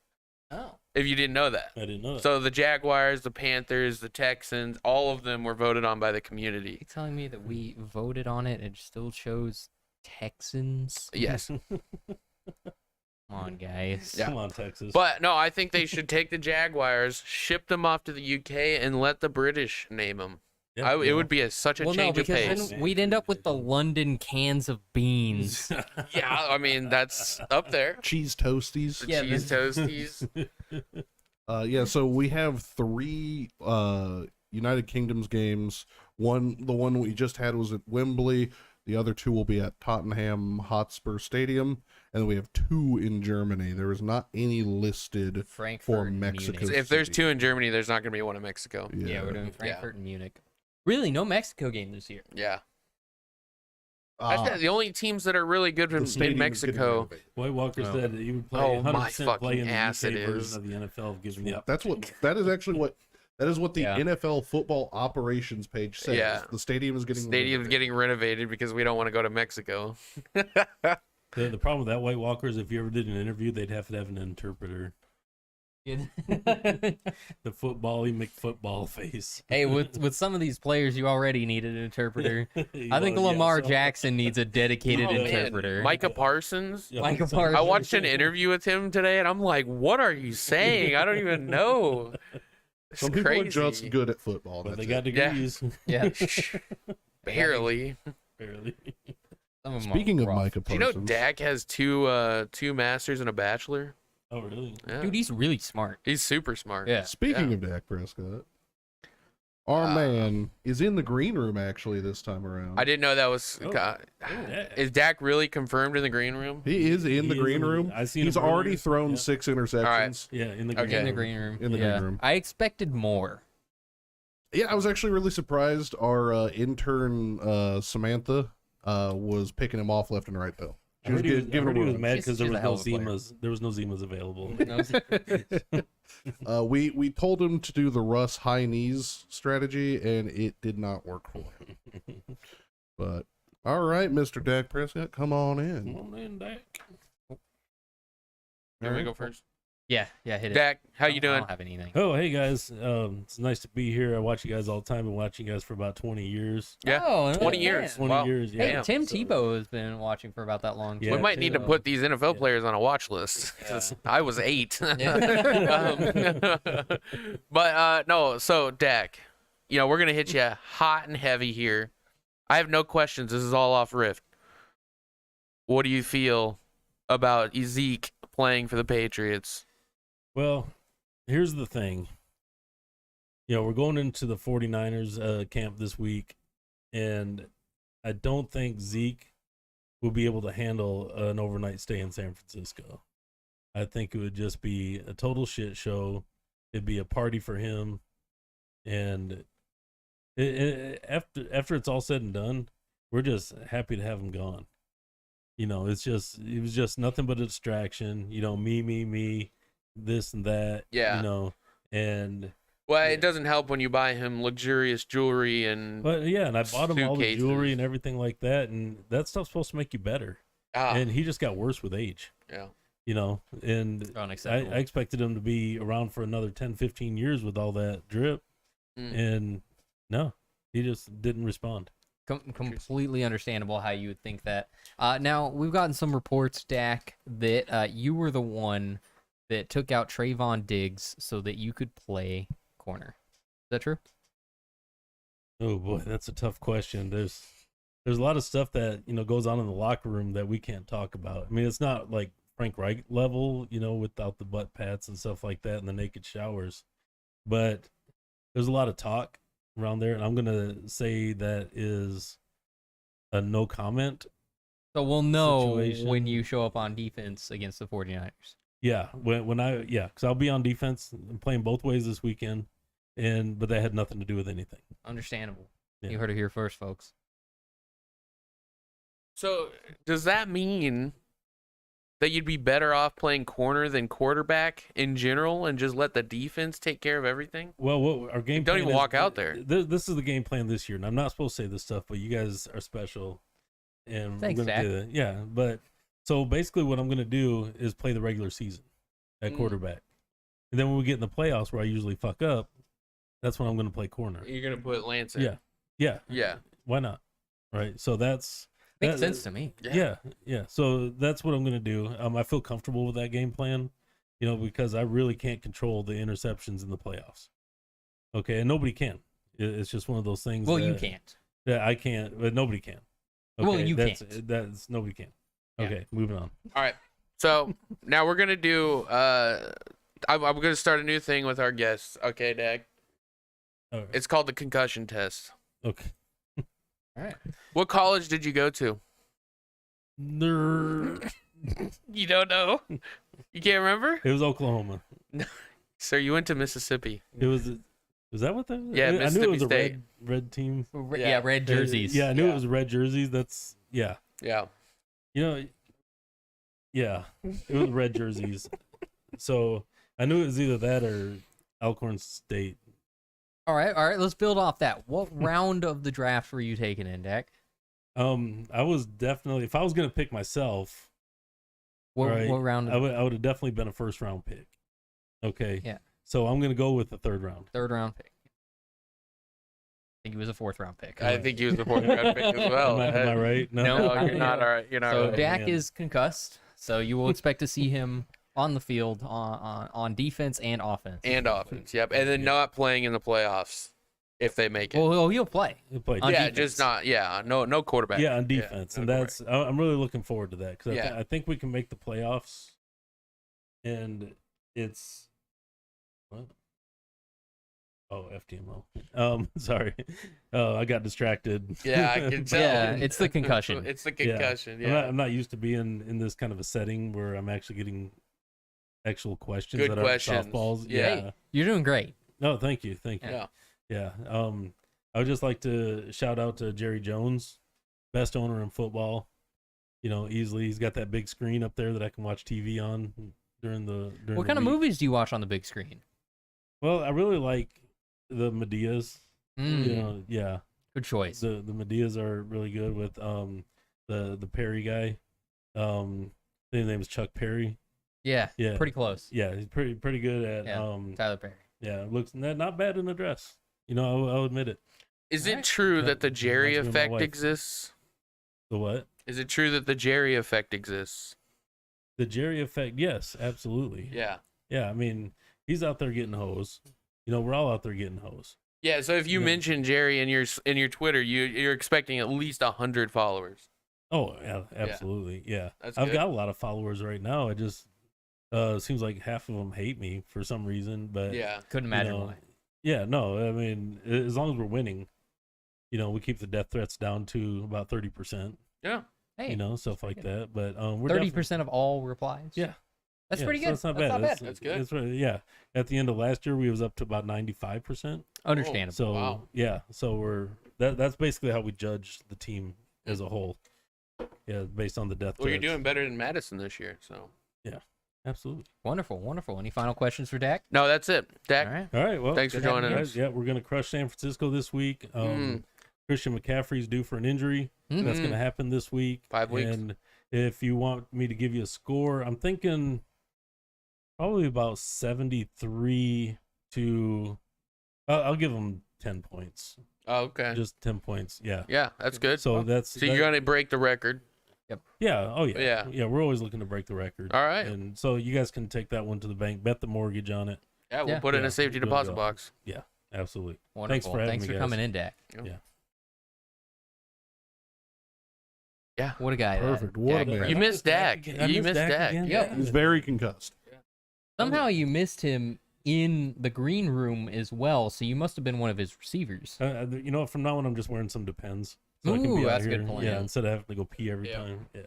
Oh. If you didn't know that. I didn't know that. So the Jaguars, the Panthers, the Texans, all of them were voted on by the community. You telling me that we voted on it and still chose Texans? Yes. Come on, guys. Yeah. Come on, Texas. But no, I think they should take the Jaguars, ship them off to the UK, and let the British name them. Yeah, It would be such a Well, no, change of because pace. then we'd end up with the London cans of beans. Yeah, I mean, that's up there. Cheese toasties. The Yeah, cheese toasties. Yeah, so we have 3 United Kingdoms games. The one we just had was at Wembley. The other 2 will be at Tottenham Hotspur Stadium, and then we have 2 in Germany. There is not any listed Frankfurt for and Mexico. Munich. If there's City. 2 in Germany, there's not going to be one in Mexico. Yeah, we're doing Frankfurt and Munich. Really, no Mexico game this year. Yeah. Ah, That's the only teams that are really good the in stadium is getting Mexico. renovated. White Walker Oh. said that he would play Oh, 100% my play fucking in the ass UK it version is. of the NFL, given the That is actually what the Yeah. NFL football operations page says. Yeah. The stadium is getting Stadium's renovated. getting renovated because we don't want to go to Mexico. The problem with that White Walker is if you ever did an interview, they'd have to have an interpreter. The football-y McFootball face. Hey, with some of these players, you already need an interpreter. I think Well, yeah, Lamar so- Jackson needs a dedicated Oh, man. interpreter. Micah Parsons. Yeah, Micah so- Parsons. I watched an interview with him today, and I'm like, "What are you saying? I don't even know." It's Some people crazy. are just good at football. But That's they got it. Yeah. degrees. Yeah. Barely. Barely. Some of 'em are Speaking of rough. Micah Do you know Parsons, Dak has two masters and a bachelor? Oh, really? Yeah. Dude, he's really smart. He's super smart. Yeah. speaking Yeah. of Dak Prescott, our man is in the green room actually this time around. I didn't know that was. Oh. God. Dak. Is Dak really confirmed in the green room? He is in the He is green in the- room. I seen He's him already earlier. thrown Yeah. 6 interceptions. Yeah, in the Okay. green In the room. green room. In the yeah. green room. I expected more. Yeah, I was actually really surprised. Our intern Samantha was picking him off left and right though. I heard he was, giving him a was run. mad She's- because there she's was a hell no of a player. Zimas. There was no Zimas available. We told him to do the Russ high knees strategy, and it did not work for him. But all right, Mr. Dak Prescott, come on Come in. on in, Dak. You want me to go first? Yeah, hit it. Dak, how I you don't- I doing? don't have anything. Oh, hey guys. It's nice to be here. I watch you guys all the time. Been watching you guys for about 20 years. Yeah, Oh, 20 man. years. 20 Wow. years. Yeah. Hey, Tim So- Tebow has been watching for about that long. Yeah, We might need to too. put these NFL Yeah. players on a watch list. 'Cause I was 8. Yeah. But no, so Dak, we're gonna hit you hot and heavy here. I have no questions. This is all off riff. What do you feel about Zeke playing for the Patriots? Well, here's the thing. We're going into the 49ers camp this week, and I don't think Zeke will be able to handle an overnight stay in San Francisco. I think it would just be a total shit show. It'd be a party for him, and after it's all said and done, we're just happy to have him gone. It was just nothing but a distraction. Me, this and that. Yeah. And Well, Yeah. it doesn't help when you buy him luxurious jewelry and but yeah, and I bought him all the Suitcases. jewelry and everything like that, and that stuff's supposed to make you better. And he just got worse with age. yeah. And I Unacceptable. expected him to be around for another 10, 15 years with all that drip, and no, he just didn't respond. Completely understandable how you would think that. Now, we've gotten some reports, Dak, that you were the one that took out Trayvon Diggs so that you could play corner. Is that true? Oh boy, that's a tough question. there's a lot of stuff that goes on in the locker room that we can't talk about. I mean, it's not like Frank Reich level, without the butt pats and stuff like that and the naked showers, but there's a lot of talk around there, and I'm gonna say that is a no comment. So we'll know Situation. when you show up on defense against the 49ers. Yeah, because I'll be on defense. I'm playing both ways this weekend, but that had nothing to do with anything. Understandable. Yeah. You heard it here first, folks. So does that mean that you'd be better off playing corner than quarterback in general and just let the defense take care of everything? Well, what our game Don't plan even is- walk out there. This is the game plan this year, and I'm not supposed to say this stuff, but you guys are special, and Thanks, I'm gonna Zach. do that. Yeah, but so basically, what I'm gonna do is play the regular season at quarterback, and then when we get in the playoffs, where I usually fuck up, that's when I'm gonna play corner. You're gonna put Lance in. Yeah. Why not? Right. So Makes sense to me. Yeah. So that's what I'm gonna do. I feel comfortable with that game plan, because I really can't control the interceptions in the playoffs. Okay, and nobody can. It's just one of those things. Well, you that- can't. Yeah, I can't, but nobody can. Okay, Well, you that's, can't. That's nobody can. Yeah. Okay, moving on. All right. So now we're gonna do. I'm gonna start a new thing with our guests. Okay, Dag. All right. It's called the concussion test. Okay. All right. What college did you go to? Nerd. You don't know? You can't remember? It was Oklahoma. Sir, you went to Mississippi. It was. Was that what that was? Yeah, I knew it Mississippi was a State. red team. Yeah, red jerseys. Yeah, I knew Yeah. it was red jerseys. That's yeah. Yeah. Yeah, it was red jerseys. So I knew it was either that or Alcorn State. All right. Let's build off that. What round of the draft were you taking in, Dak? I was definitely, if I was gonna pick myself, What right, round? I would have definitely been a first round pick. Okay. Yeah. So I'm gonna go with the third round. Third round pick. I think he was a fourth round pick. I think he was the fourth round pick as well. Am I right? No. No, you're not all right. You're not So right. Dak man. is concussed, so you will expect to see him on the field on defense and offense. And offense. Yep. And then not playing in the playoffs if they make it. Well, he'll play. He played. on yeah, defense. just not. Yeah, no quarterback. Yeah, on defense, and no that's I'm really looking forward to that because Yeah. I think we can make the playoffs, and it's what? Oh, FTMO. Sorry, I got distracted. Yeah, I can tell. Yeah, it's the concussion. It's the Yeah. concussion. I'm Yeah. not used to being in this kind of a setting where I'm actually getting actual questions Good that questions. are softballs. Yeah. Hey, you're doing great. No, thank you. Yeah. Yeah. I would just like to shout out to Jerry Jones, best owner in football. Easily. He's got that big screen up there that I can watch TV on during the. What kind of movies do you watch on the big screen? Well, I really like the Medeas. Mm, Yeah. good choice. The Medeas are really good with the Perry guy. His name is Chuck Perry. Yeah, Yeah. pretty close. Yeah, he's pretty good at Yeah. Tyler Perry. yeah, looks not bad in a dress. I'll admit it. Is Alright. it true That that the Jerry reminds me of my effect wife. exists? The what? Is it true that the Jerry effect exists? The Jerry effect? Yes, absolutely. Yeah. Yeah, I mean, he's out there getting hoes. We're all out there getting hoes. Yeah. So if you Yeah. mention Jerry in your Twitter, you're expecting at least 100 followers. Oh, yeah, absolutely. Yeah. That's I've good. got a lot of followers right now. It just seems like half of them hate me for some reason, but Yeah. Couldn't imagine why. Yeah, no, I mean, as long as we're winning, we keep the death threats down to about 30%, Yeah. Hey, stuff like that. But we're 30% of all replies. Yeah. That's yeah, pretty so good. That's not That's bad. not bad. That's good. That's right. Yeah. At the end of last year, we was up to about 95%. Understandable. So Wow. yeah, so that's basically how we judge the team as a whole. Yeah, based on the death Well, you're threats. doing better than Madison this year. So. Absolutely. Wonderful, wonderful. Any final questions for Dak? No, that's it. Dak. All right. All right. Well, Thanks for good having joining you. us. guys, yeah, we're gonna crush San Francisco this week. Mm. Christian McCaffrey's due for an injury. Mm. That's gonna happen this week. 5 weeks. And if you want me to give you a score, I'm thinking probably about 73 to. I'll give them 10 points. Oh, okay. Just 10 points. Yeah. Yeah, that's good. So that's So you're gonna break the record. Yeah. Oh yeah. Yeah. Yeah. We're always looking to break the record. All right. And so you guys can take that one to the bank, bet the mortgage on it. Yeah, we'll Yeah. put it in Yeah, a safety good deposit deal. box. Absolutely. Wonderful. for having Thanks me, for guys. coming in, Dak. Yeah. Yeah. What a guy. Perfect. That. What a Dak man. Prescott. You missed Dak. I You missed Dak. again. Yep. He's very concussed. Somehow you missed him in the green room as well, so you must have been one of his receivers. You know, from now on, I'm just wearing some Depends. So I can Ooh, be out that's a here. good plan. Yeah, instead of having to go pee every Yeah. time. Yeah.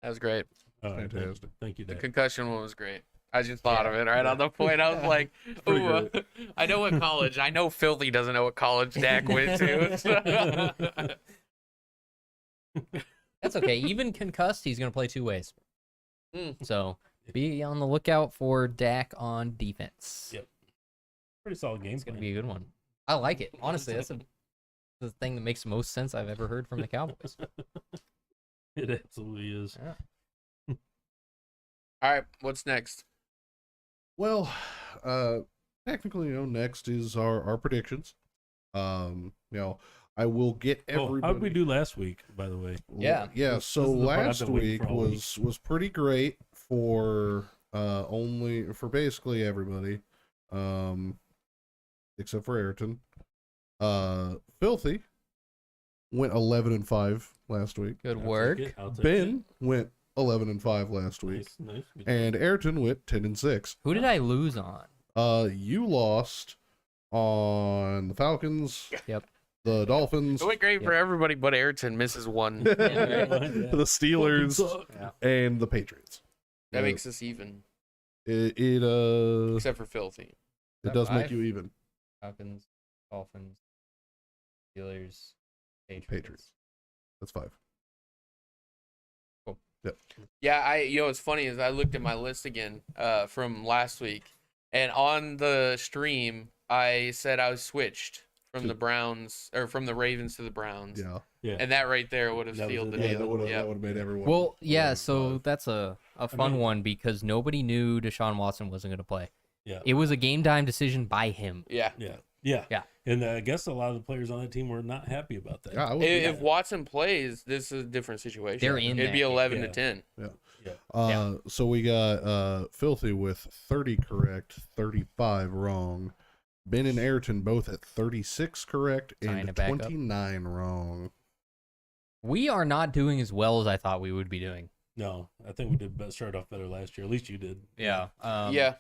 That was great. All right, Fantastic. Thank you, The Dak. concussion one was great. I just thought of it right on the point. I was like, pretty ooh, I know what college. I know Filthy doesn't know what college Dak went to. That's okay. Even concussed, he's going to play 2 ways. Mm. So be on the lookout for Dak on defense. Yep. Pretty solid game. It's going to be a good one. I like it. Honestly, that's the thing that makes the most sense I've ever heard from the Cowboys. It absolutely is. Yeah. All right, what's next? Well, technically, next is our predictions. I will get everybody. How did we do last week, by the way? Yeah. Yeah. This So is the part I've last been waiting week for all week. was pretty great for basically everybody, except for Ayrton. Filthy went 11-5 last week. Good I'll work. take it, I'll take Ben went 11-5 last it. week, Nice. Good and Ayrton went 10-6. Who did I lose on? You lost on the Falcons. Yep. The Dolphins, It went great for everybody, but Ayrton misses one. the Yeah. Steelers, Fucking suck. and the Patriots. That makes us even, It except for Filthy. it does make five? you even. Falcons, Dolphins, Steelers, Patriots. That's 5. Yeah, it's funny is I looked at my list again from last week, and on the stream I said I was switched from the Browns or from the Ravens to the Browns. Yeah. Yeah. And that right there would have That was sealed it. the Yeah, deal. that would Yeah. have made everyone. Well, yeah, so 11-5. that's a fun mean- one because nobody knew Deshaun Watson wasn't going to play. Yeah. It was a game time decision by him. Yeah. Yeah. And I guess a lot of the players on that team were not happy about that. Yeah, I would, If Watson plays, this is a different situation. They're in It'd be that. 11 Yeah. to 10. So we got Filthy with 30 correct, 35 wrong. Ben and Ayrton both at 36 correct Tying and it back up. 29 wrong. We are not doing as well as I thought we would be doing. No, I think we did start off better last year. At least you did. Yeah. Yeah.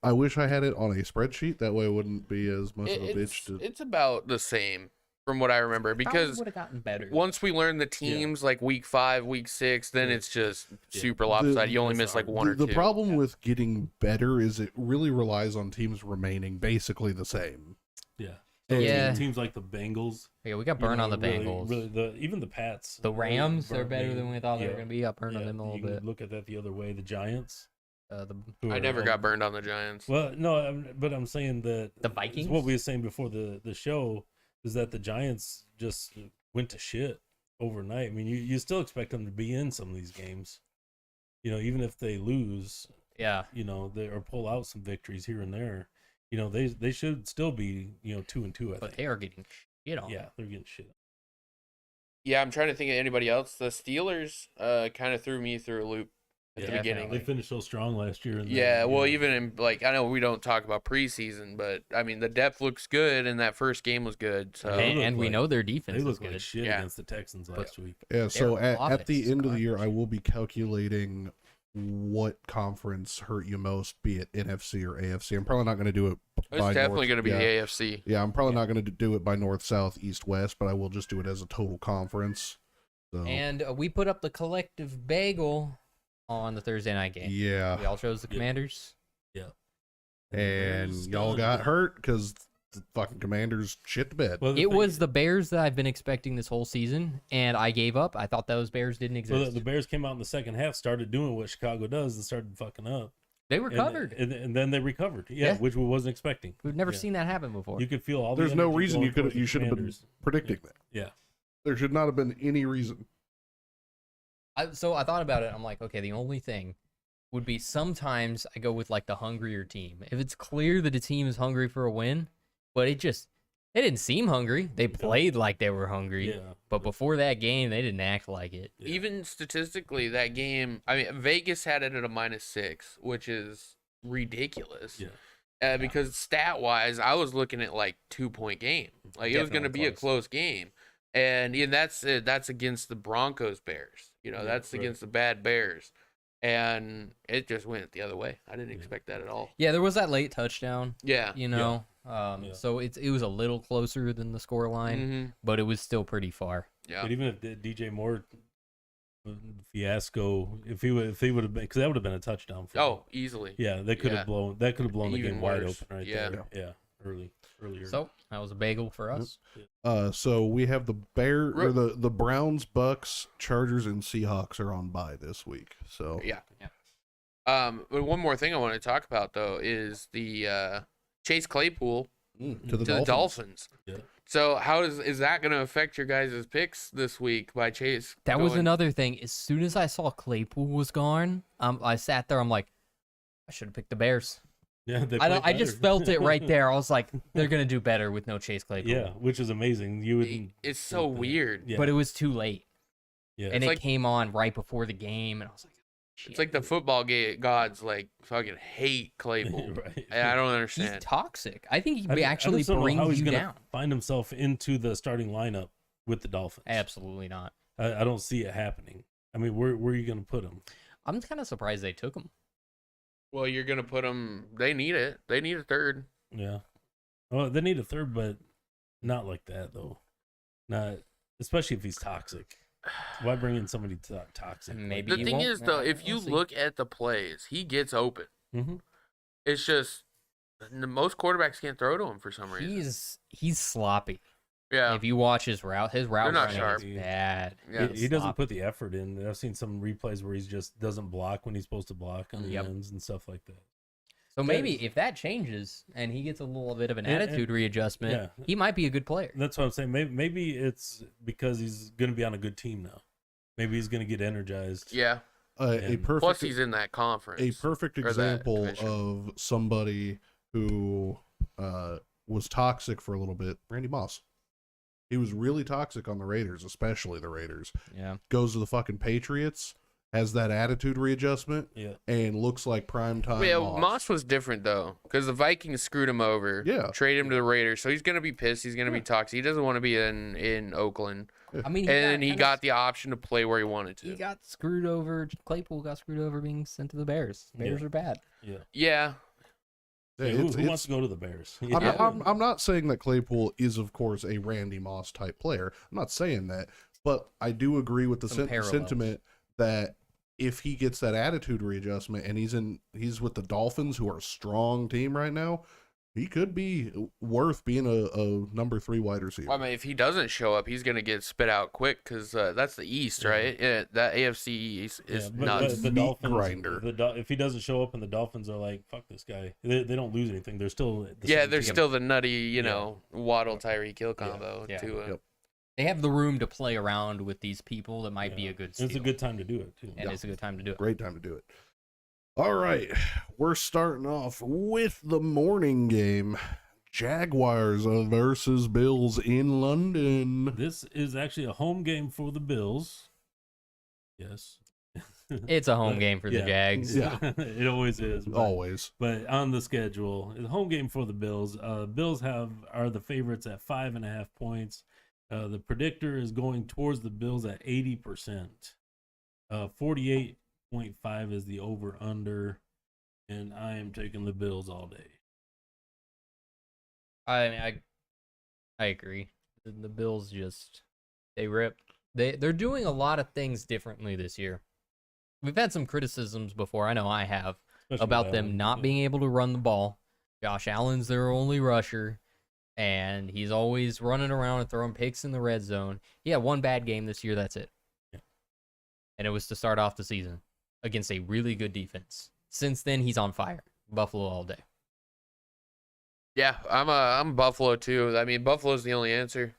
I wish I had it on a spreadsheet. That way it wouldn't be as much of a bitch to. It's about the same from what I remember because would have gotten better. once we learn the teams like week 5, week 6, then it's just super lopsided. You only That's miss like hard. one or The two. problem with getting better is it really relies on teams remaining basically the same. Yeah. Yeah. Teams like the Bengals. Yeah, we got you burned know, on the really- Bengals. Really, even the Pats. The Rams, they're burned better me. than we thought they were Yeah. going to be. Got burned on Yeah, them a little you can bit. look at that the other way. The Giants. The I never got burned on the Giants. Well, no, but I'm saying that The Vikings? What we were saying before the show is that the Giants just went to shit overnight. I mean, you still expect them to be in some of these games, even if they lose, Yeah. they or pull out some victories here and there. They should still be 2-2. I But think. they are getting shit on. Yeah, they're getting shit. Yeah, I'm trying to think of anybody else. The Steelers kind of threw me through a loop at the Yeah, beginning. they finished so strong last year. And Yeah, then, well, even in I know we don't talk about preseason, but I mean the depth looks good, and that first game was good. So They look And we like- know their they defense is looked good. like shit Yeah. against the Texans last week. Yeah, so Their at the offense end of the is year, I garbage. will be calculating what conference hurt you most, be it NFC or AFC. I'm probably not going to do it it's by definitely going to be yeah. the AFC. Yeah, I'm probably not going to do it by north, south, east, west, but I will just do it as a total conference. So And we put up the collective bagel on the Thursday night game. yeah, We all chose the Yeah. Commanders. and y'all got hurt because the fucking Commanders shit the bed. Well, the It thing- was the Bears that I've been expecting this whole season, and I gave up. I thought those Bears didn't Well, exist. the Bears came out in the second half, started doing what Chicago does, and started fucking up. They And- recovered. and then they recovered. Yeah, Yeah. which we wasn't expecting. We've never Yeah. seen that happen before. You could feel all. There's the no energy reason going towards the you should have been Commanders. predicting that. Yeah, There should not have been any reason. So I thought about it. I'm like, okay, the only thing would be sometimes I go with like the hungrier team. If it's clear that a team is hungry for a win, but they didn't seem hungry. They played like they were hungry. yeah. But before that game, they didn't act like it. Yeah. Even statistically, that game, I mean, Vegas had it at a -6, which is ridiculous. Yeah. Because stat wise, I was looking at like 2-point game. Like it was going to Definitely be a close. close game. And that's against the Broncos Bears. That's right. against the bad Bears. And it just went the other way. I didn't expect that at all. Yeah, there was that late touchdown. Yeah. So it was a little closer than the score line, but it was still pretty far. Yeah. But even if DJ Moore fiasco, if he would have been, because that would have been a touchdown for him. Easily. Yeah, they could have blown the Even game wide worse. open right Yeah. there. Yeah, earlier. So that was a bagel for us. So we have the Browns, Bucks, Chargers, and Seahawks are on bye this week. So Yeah. But one more thing I want to talk about though is the Chase Claypool to the to the Dolphins. Yeah. So how is that going to affect your guys' picks this week by Chase? That was going- another thing. As soon as I saw Claypool was gone, I sat there. I'm like, I should have picked the Bears. Yeah, they I played just better. felt it right there. I was like, they're gonna do better with no Chase Claypool. Yeah, which is amazing. You would. It's so weird. Yeah. But it was too late, Yeah. and It's it like- came on right before the game, and I was like, It's like the football gods like fucking hate Claypool. Right. And I don't he's understand. toxic. I think he I actually just don't know how brings he's you gonna down. find himself into the starting lineup with the Dolphins. Absolutely not. I don't see it happening. I mean, where are you going to put him? I'm kind of surprised they took him. Well, you're gonna put them. They need it. They need a third. Yeah. Well, they need a third, but not like that though. Not especially if he's toxic. Why bring in somebody toxic? Maybe The he thing won't. is, though, Yeah, if you we'll see. look at the plays, he gets open. Mm-hmm. It's just most quarterbacks can't throw to him for some reason. he's sloppy. Yeah. If you watch his route not running sharp. is bad. Yeah. He doesn't put the effort in. I've seen some replays where he just doesn't block when he's supposed to block on the Yep. ends and stuff like that. So maybe if that changes and he gets a little bit of an And- attitude readjustment, yeah. he might be a good player. That's what I'm saying. Maybe it's because he's going to be on a good team now. Maybe he's going to get energized. Yeah. a And perfect Plus, he's in that conference. a perfect or that example division. of somebody who was toxic for a little bit. Randy Moss. He was really toxic on the Raiders, especially the Raiders. Yeah. Goes to the fucking Patriots, has that attitude readjustment, Yeah. and looks like prime time. Yeah, Moss. Moss was different though, because the Vikings screwed him over. Yeah. Trade him to the Raiders, so he's gonna be pissed. He's gonna be toxic. He doesn't want to be in Oakland, I mean, and he got the option to play where he wanted he to. got screwed over. Claypool got screwed over being sent to the Bears. Bears are bad. Yeah. Yeah, Yeah, who it's- wants to go to the Bears? I'm, Yeah. I'm not saying that Claypool is, of course, a Randy Moss type player. I'm not saying that, but I do agree with the Some parallels. sentiment that if he gets that attitude readjustment and he's with the Dolphins, who are a strong team right now, he could be worth being a number 3 wide receiver. well, I mean, if he doesn't show up, he's gonna get spit out quick because that's the East, right? Yeah, that AFC East is nuts. the Meat Dolphins, grinder. if he doesn't show up and the Dolphins are like, fuck this guy, they don't lose anything. They're still the Yeah, same they're team. still the nutty, Waddle Tyreek Hill combo. Yeah. Too. Yep. They have the room to play around with these people that might be Yeah. a good steal. It's a good time to do it too. and it's a good time to do it. Great time to do it. All right, we're starting off with the morning game. Jaguars versus Bills in London. This is actually a home game for the Bills. Yes. It's a home game for the Yeah. Jags. Yeah. It always is. But, Always. but on the schedule, it's a home game for the Bills. Bills are the favorites at 5.5 points. The predictor is going towards the Bills at 80%. 48.5 is the over under, and I am taking the Bills all day. I mean, I agree. The Bills just they rip. They're doing a lot of things differently this year. We've had some criticisms before. I know I have Especially about with them Allen. not being able to run the ball. Josh Allen's their only rusher, and he's always running around and throwing picks in the red zone. He had one bad game this year. That's it. Yeah. And it was to start off the season against a really good defense. Since then, he's on fire. Buffalo all day. Yeah, I'm Buffalo too. I mean, Buffalo's the only answer.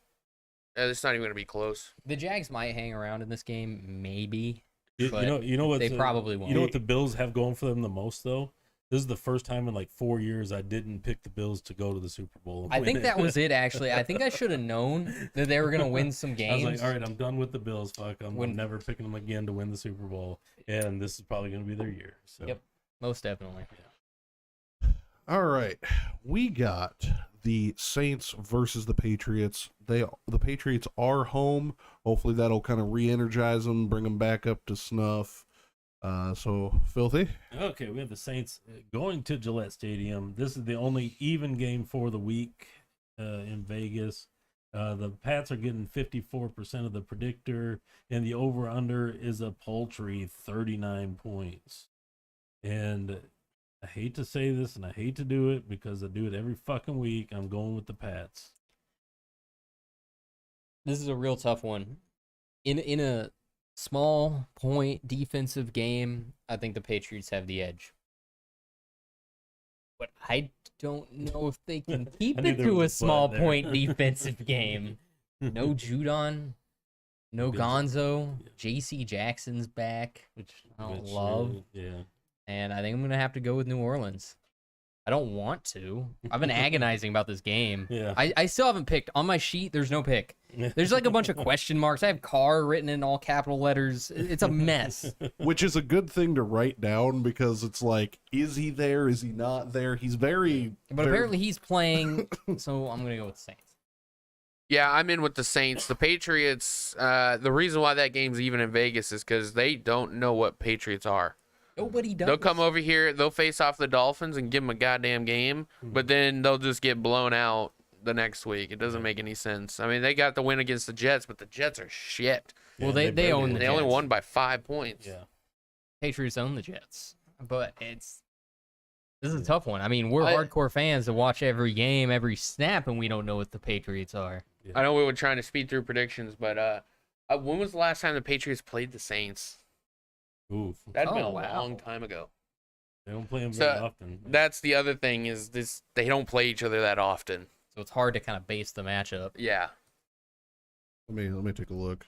It's not even gonna be close. The Jags might hang around in this game, maybe. You but know what they probably won't. You know what the Bills have going for them the most though? This is the first time in like 4 years I didn't pick the Bills to go to the Super Bowl. and I win think it. that was it, actually. I think I should have known that they were going to win some I games. was like, all right, I'm done with the Bills. Fuck, I'm never picking them again to win the Super Bowl, and this is probably going to be their year. So. Yep. Most definitely. All right. We got the Saints versus the Patriots. The Patriots are home. Hopefully that'll kind of re-energize them, bring them back up to snuff. So Filthy. Okay, we have the Saints going to Gillette Stadium. This is the only even game for the week in Vegas. The Pats are getting 54% of the predictor, and the over-under is a paltry 39 points. And I hate to say this, and I hate to do it because I do it every fucking week. I'm going with the Pats. This is a real tough one. In a small point defensive game, I think the Patriots have the edge. But I don't know if they can keep I knew it there to a was a small but there. point defensive game. No Judon, no Good. Gonzo. JC Jackson's back, which I don't Which, love. yeah. And I think I'm going to have to go with New Orleans. I don't want to. I've been agonizing about this game. Yeah. I still haven't picked. On my sheet, there's no pick. There's like a bunch of question marks. I have car written in all capital letters. It's a mess. Which is a good thing to write down because it's like, is he there? Is he not there? He's very. But apparently he's playing, so I'm going to go with the Saints. Yeah, I'm in with the Saints. The Patriots, the reason why that game's even in Vegas is because they don't know what Patriots are. Nobody does. They'll come over here, they'll face off the Dolphins and give them a goddamn game, but then they'll just get blown out the next week. It doesn't make any sense. I mean, they got the win against the Jets, but the Jets are shit. Well, they own the They only Jets. won by 5 points. Yeah. Patriots own the Jets. But this is a tough one. I mean, we're I- hardcore fans that watch every game, every snap, and we don't know what the Patriots are. I know we were trying to speed through predictions, but when was the last time the Patriots played the Saints? Oof. That'd been Oh, a wow. long time ago. They don't play them very So, often. That's the other thing is this: they don't play each other that often. So it's hard to kind of base the matchup. Yeah. Let me take a look.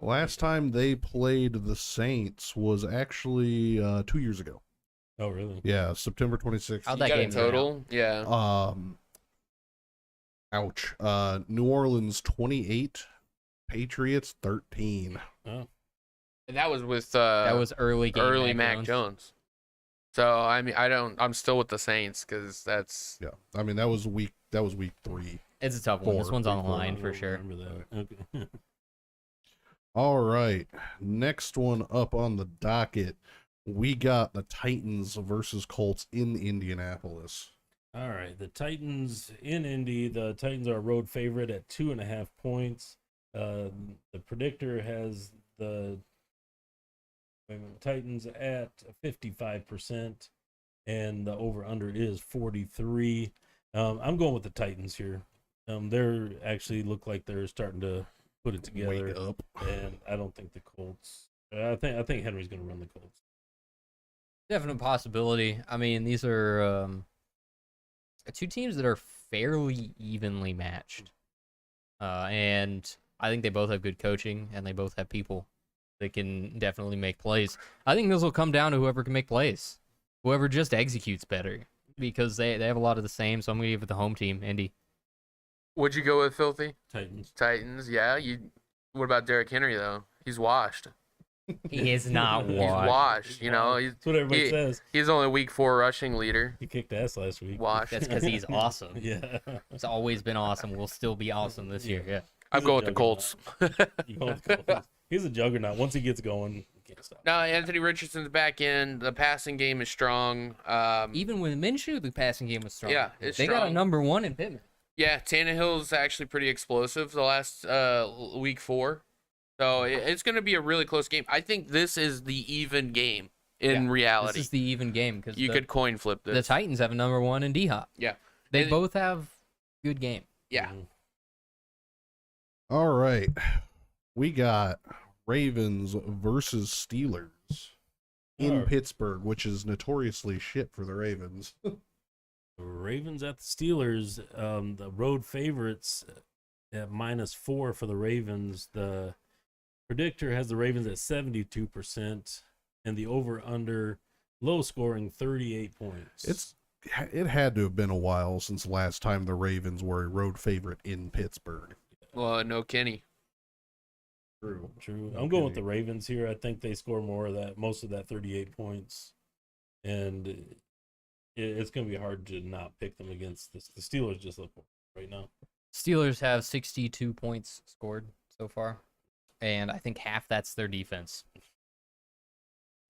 Last time they played the Saints was actually 2 years ago. Oh, really? Yeah, September 26th. How'd You that got a game turn out? total? Yeah. Ouch. New Orleans 28, Patriots 13. Oh. And that was with That was early game. early Mac Mac Jones. So I mean, I'm still with the Saints because that's Yeah, I mean that was week 3. It's a tough one. This Four. one's on the Four. line I for don't sure. remember that. Okay. All right, next one up on the docket, we got the Titans versus Colts in Indianapolis. All right, the Titans in Indy. The Titans are a road favorite at 2.5 points. The predictor has the Titans at 55%, and the over/under is 43. I'm going with the Titans here. They're actually look like they're starting to put it together, Wake up. and I don't think the Colts. I think Henry's going to run the Colts. Definite possibility. I mean, these are two teams that are fairly evenly matched. And I think they both have good coaching, and they both have people that can definitely make plays. I think this will come down to whoever can make plays. Whoever just executes better. Because they have a lot of the same, so I'm going to give it the home team, Indy. Would you go with Filthy? Titans. Titans, yeah. What about Derrick Henry though? He's washed. He is not He's washed. washed. You know, That's what everybody says. he's only week 4 rushing leader. He kicked ass last week. Washed. That's because he's awesome. Yeah. It's always been awesome. Will still be awesome this year. Yeah. I'm He's a going with the Colts. You go with the Colts. He's a juggernaut. Once he gets going, he can't stop. No, Anthony Richardson's back in. The passing game is strong. Even with Minshew, the passing game was strong. Yeah, it's they got a strong. number one in Pittman. Yeah, Tannehill's actually pretty explosive the last week 4. So it's going to be a really close game. I think this is the even game in Yeah, reality. This is the even game because You could coin flip this. the Titans have a number one in D-Hop. Yeah. They And- both have good game. Yeah. Mhm. All right, we got Ravens versus Steelers in Alright. Pittsburgh, which is notoriously shit for the Ravens. The Ravens at the Steelers. The road favorites at -4 for the Ravens. The predictor has the Ravens at 72%, and the over/under low scoring 38 points. It had to have been a while since last time the Ravens were a road favorite in Pittsburgh. Well, no Kenny. True. I'm going with the Ravens here. I think they score most of that 38 points. and it's going to be hard to not pick them against this. The Steelers just look right now. Steelers have 62 points scored so far, and I think half that's their defense.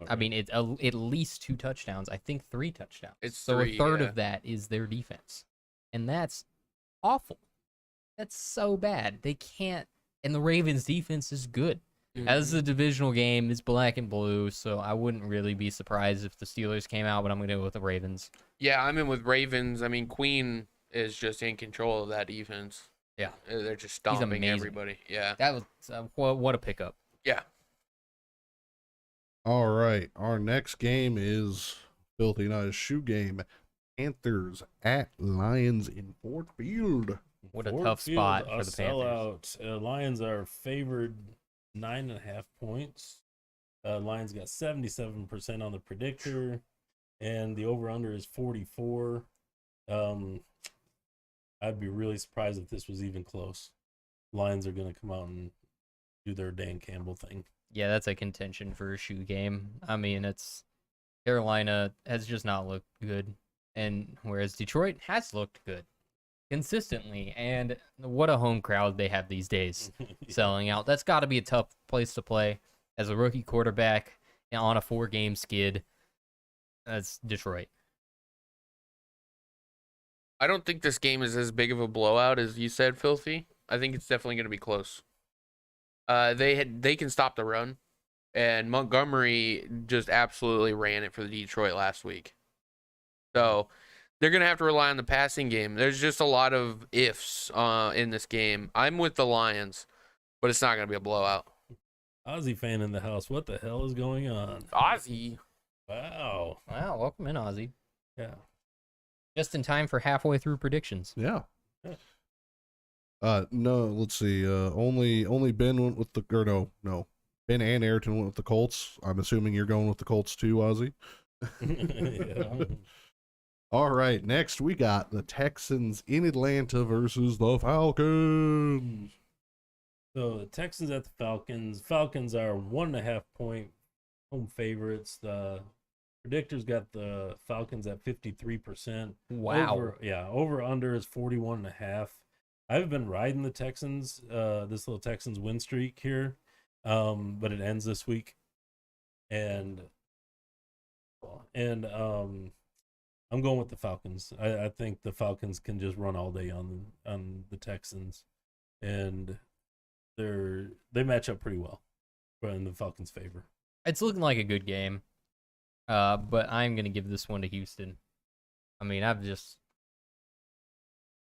I mean, it's at least 2 touchdowns. I think 3 touchdowns. It's so 3, a third yeah. of that is their defense, and that's awful. That's so bad. They can't. And the Ravens' defense is good. As the divisional game, it's black and blue, so I wouldn't really be surprised if the Steelers came out, but I'm going to go with the Ravens. Yeah, I'm in with Ravens. I mean, Queen is just in control of that defense. Yeah. They're just stomping amazing. everybody. Yeah. That was what a pickup. Yeah. All right. Our next game is Filthy Nice Shoe Game. Panthers at Lions in Ford Field. What a Ford tough Field, spot a for the Panthers. sellout. Lions are favored 9.5 points. Lions got 77% on the predictor, and the over/under is 44. I'd be really surprised if this was even close. Lions are going to come out and do their Dan Campbell thing. Yeah, that's a contention for a shoe game. I mean, it's Carolina has just not looked good, and whereas Detroit has looked good consistently. And what a home crowd they have these days, selling out. That's got to be a tough place to play as a rookie quarterback on a 4-game skid. That's Detroit. I don't think this game is as big of a blowout as you said, Filthy. I think it's definitely going to be close. They can stop the run, and Montgomery just absolutely ran it for the Detroit last week. So they're going to have to rely on the passing game. There's just a lot of ifs in this game. I'm with the Lions, but it's not going to be a blowout. Aussie fan in the house. What the hell is going on? Ozzy. Wow. Wow, welcome in, Ozzy. Yeah. Just in time for halfway through predictions. Yeah. No, let's see. Only Ben went with no. Ben and Ayrton went with the Colts. I'm assuming you're going with the Colts too, Ozzy. Yeah. All right, next we got the Texans in Atlanta versus the Falcons. So the Texans at the Falcons. Falcons are 1.5 point home favorites. The predictors got the Falcons at 53%. Wow. Over under is 41.5. I've been riding the Texans, this little Texans win streak here, but it ends this week, and I'm going with the Falcons. I think the Falcons can just run all day on the Texans, and they match up pretty well, but in the Falcons' favor. It's looking like a good game, but I'm going to give this one to Houston. I mean,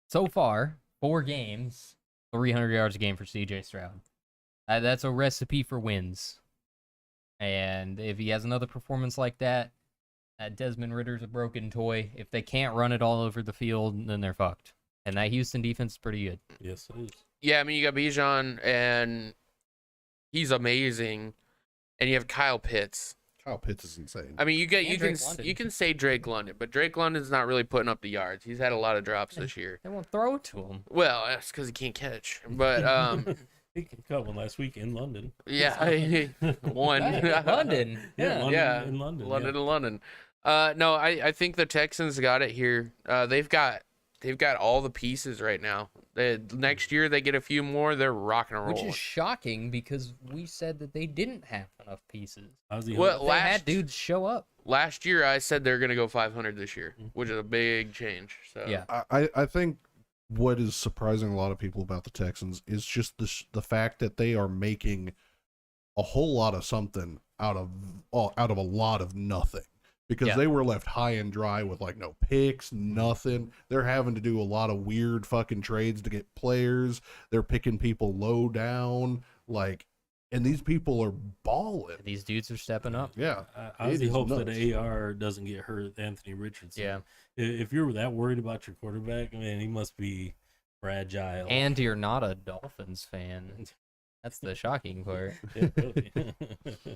so far, 4 games, 300 yards a game for CJ Stroud. That's a recipe for wins. And if he has another performance like that, Desmond Ritter's a broken toy. If they can't run it all over the field, then they're fucked. And that Houston defense is pretty good. Yes, it is. Yeah, I mean, you got Bijan, and he's amazing. And you have Kyle Pitts. Kyle Pitts is insane. I mean, you Drake London. can say Drake London, but Drake London's not really putting up the yards. He's had a lot of drops this year. They won't throw it to him. Well, that's because he can't catch. But He caught one last week in London. yeah, one. London. London, Yeah. in London. London to London. No, I think the Texans got it here. They've got all the pieces right now. Next year they get a few more. They're rocking and rolling. Which is shocking because we said that they didn't have enough pieces. Well, They had dudes show up. last year I said they're gonna go 500 this year, which is a big change. So Yeah. I think what is surprising a lot of people about the Texans is just the fact that they are making a whole lot of something out of a lot of nothing. Because Yeah. they were left high and dry with like no picks, nothing. They're having to do a lot of weird fucking trades to get players. They're picking people low down, and these people are balling. These dudes are stepping up. Yeah, I it honestly is hope nuts. that AR doesn't get hurt, Anthony Richardson. Yeah. If you're that worried about your quarterback, man, he must be fragile. And you're not a Dolphins fan. That's the shocking part. Yeah, really.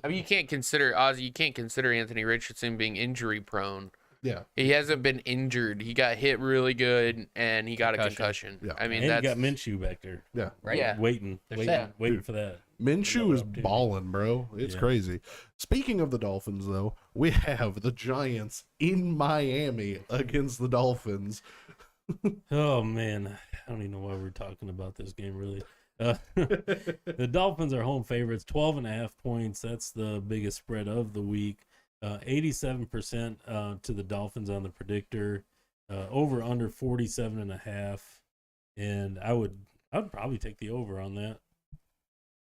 I mean, you can't consider Anthony Richardson being injury prone. Yeah, He hasn't been injured. He got hit really good, and he got a Concussion. concussion. Yeah. I mean, and that's you got Minshew back there, yeah. Right? Yeah. waiting They're set. for that. Minshew is opportunity. balling, bro. It's Yeah. crazy. Speaking of the Dolphins, though, we have the Giants in Miami against the Dolphins. Oh man, I don't even know why we're talking about this game really. The Dolphins are home favorites, 12.5 points. That's the biggest spread of the week. 87% to the Dolphins on the predictor. Over under 47.5, and I would probably take the over on that.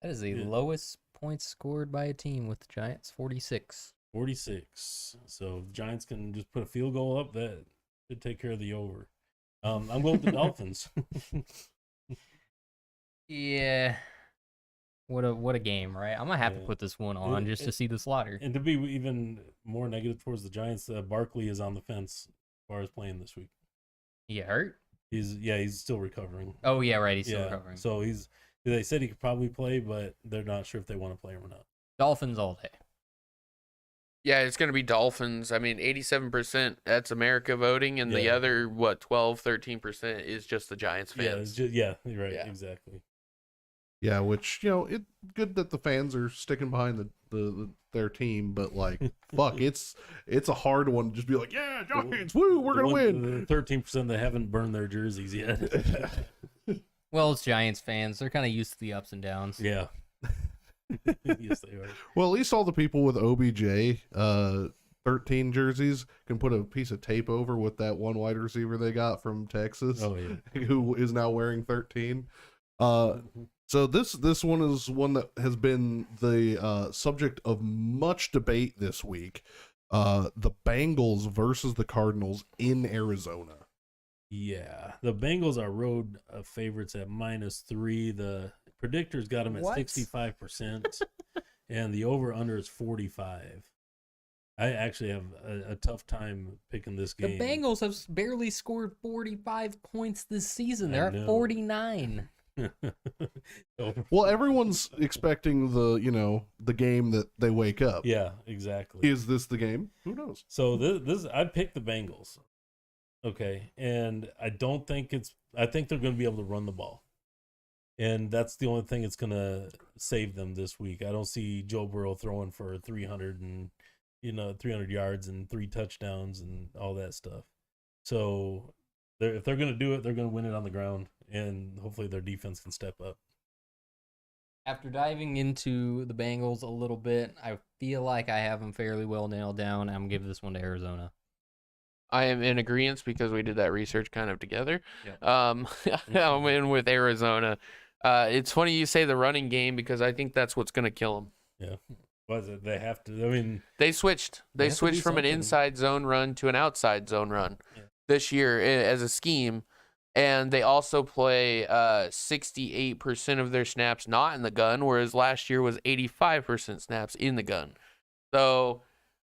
That is the Yeah. lowest points scored by a team with the Giants, 46. 46. So if the Giants can just put a field goal up, that should take care of the over. I'm going with the Dolphins. Yeah. What a game, right? I'm gonna have to Yeah. put this one on just to see the slaughter. And to be even more negative towards the Giants, Barkley is on the fence as far as playing this week. You hurt? He's still recovering. Oh yeah, right. He's still recovering. So they said he could probably play, but they're not sure if they want to play him or not. Dolphins all day. Yeah, it's going to be Dolphins. I mean, 87%, that's America voting, and the other, 12, 13% is just the Giants fans. Yeah, it's just, you're right, Yeah. exactly. Yeah, which, it's good that the fans are sticking behind their team, but like, fuck, it's a hard one to just be like, yeah, Giants, woo, we're gonna win. The 13% that haven't burned their jerseys yet. Well, it's Giants fans. They're kind of used to the ups and downs. Yeah. Yes, they are. Well, at least all the people with OBJ 13 jerseys can put a piece of tape over with that one wide receiver they got from Texas, Oh yeah. who is now wearing 13. So this one is one that has been the subject of much debate this week. The Bengals versus the Cardinals in Arizona. Yeah, the Bengals are road favorites at -3. The predictors got them at What? 65%, and the over/under is 45. I actually have a tough time picking this The game. Bengals have barely scored 45 points this season. I They're know. at 49. Well, everyone's expecting the game that they wake up. Yeah, exactly. Is this the game? Who knows? So this I picked the Bengals. Okay, and I think they're going to be able to run the ball. And that's the only thing that's going to save them this week. I don't see Joe Burrow throwing for 300 yards and 3 touchdowns and all that stuff. So if they're going to do it, they're going to win it on the ground, and hopefully their defense can step up. After diving into the Bengals a little bit, I feel like I have them fairly well nailed down. I'm going to give this one to Arizona. I am in agreement because we did that research kind of together. Yep. I'm in with Arizona. It's funny you say the running game because I think that's what's going to kill them. Yeah. Was it? They have to. I mean, They switched. They have to switched do from an something. inside zone run to an outside zone run Yeah. this year as a scheme. And they also play 68% of their snaps not in the gun, whereas last year was 85% snaps in the gun. So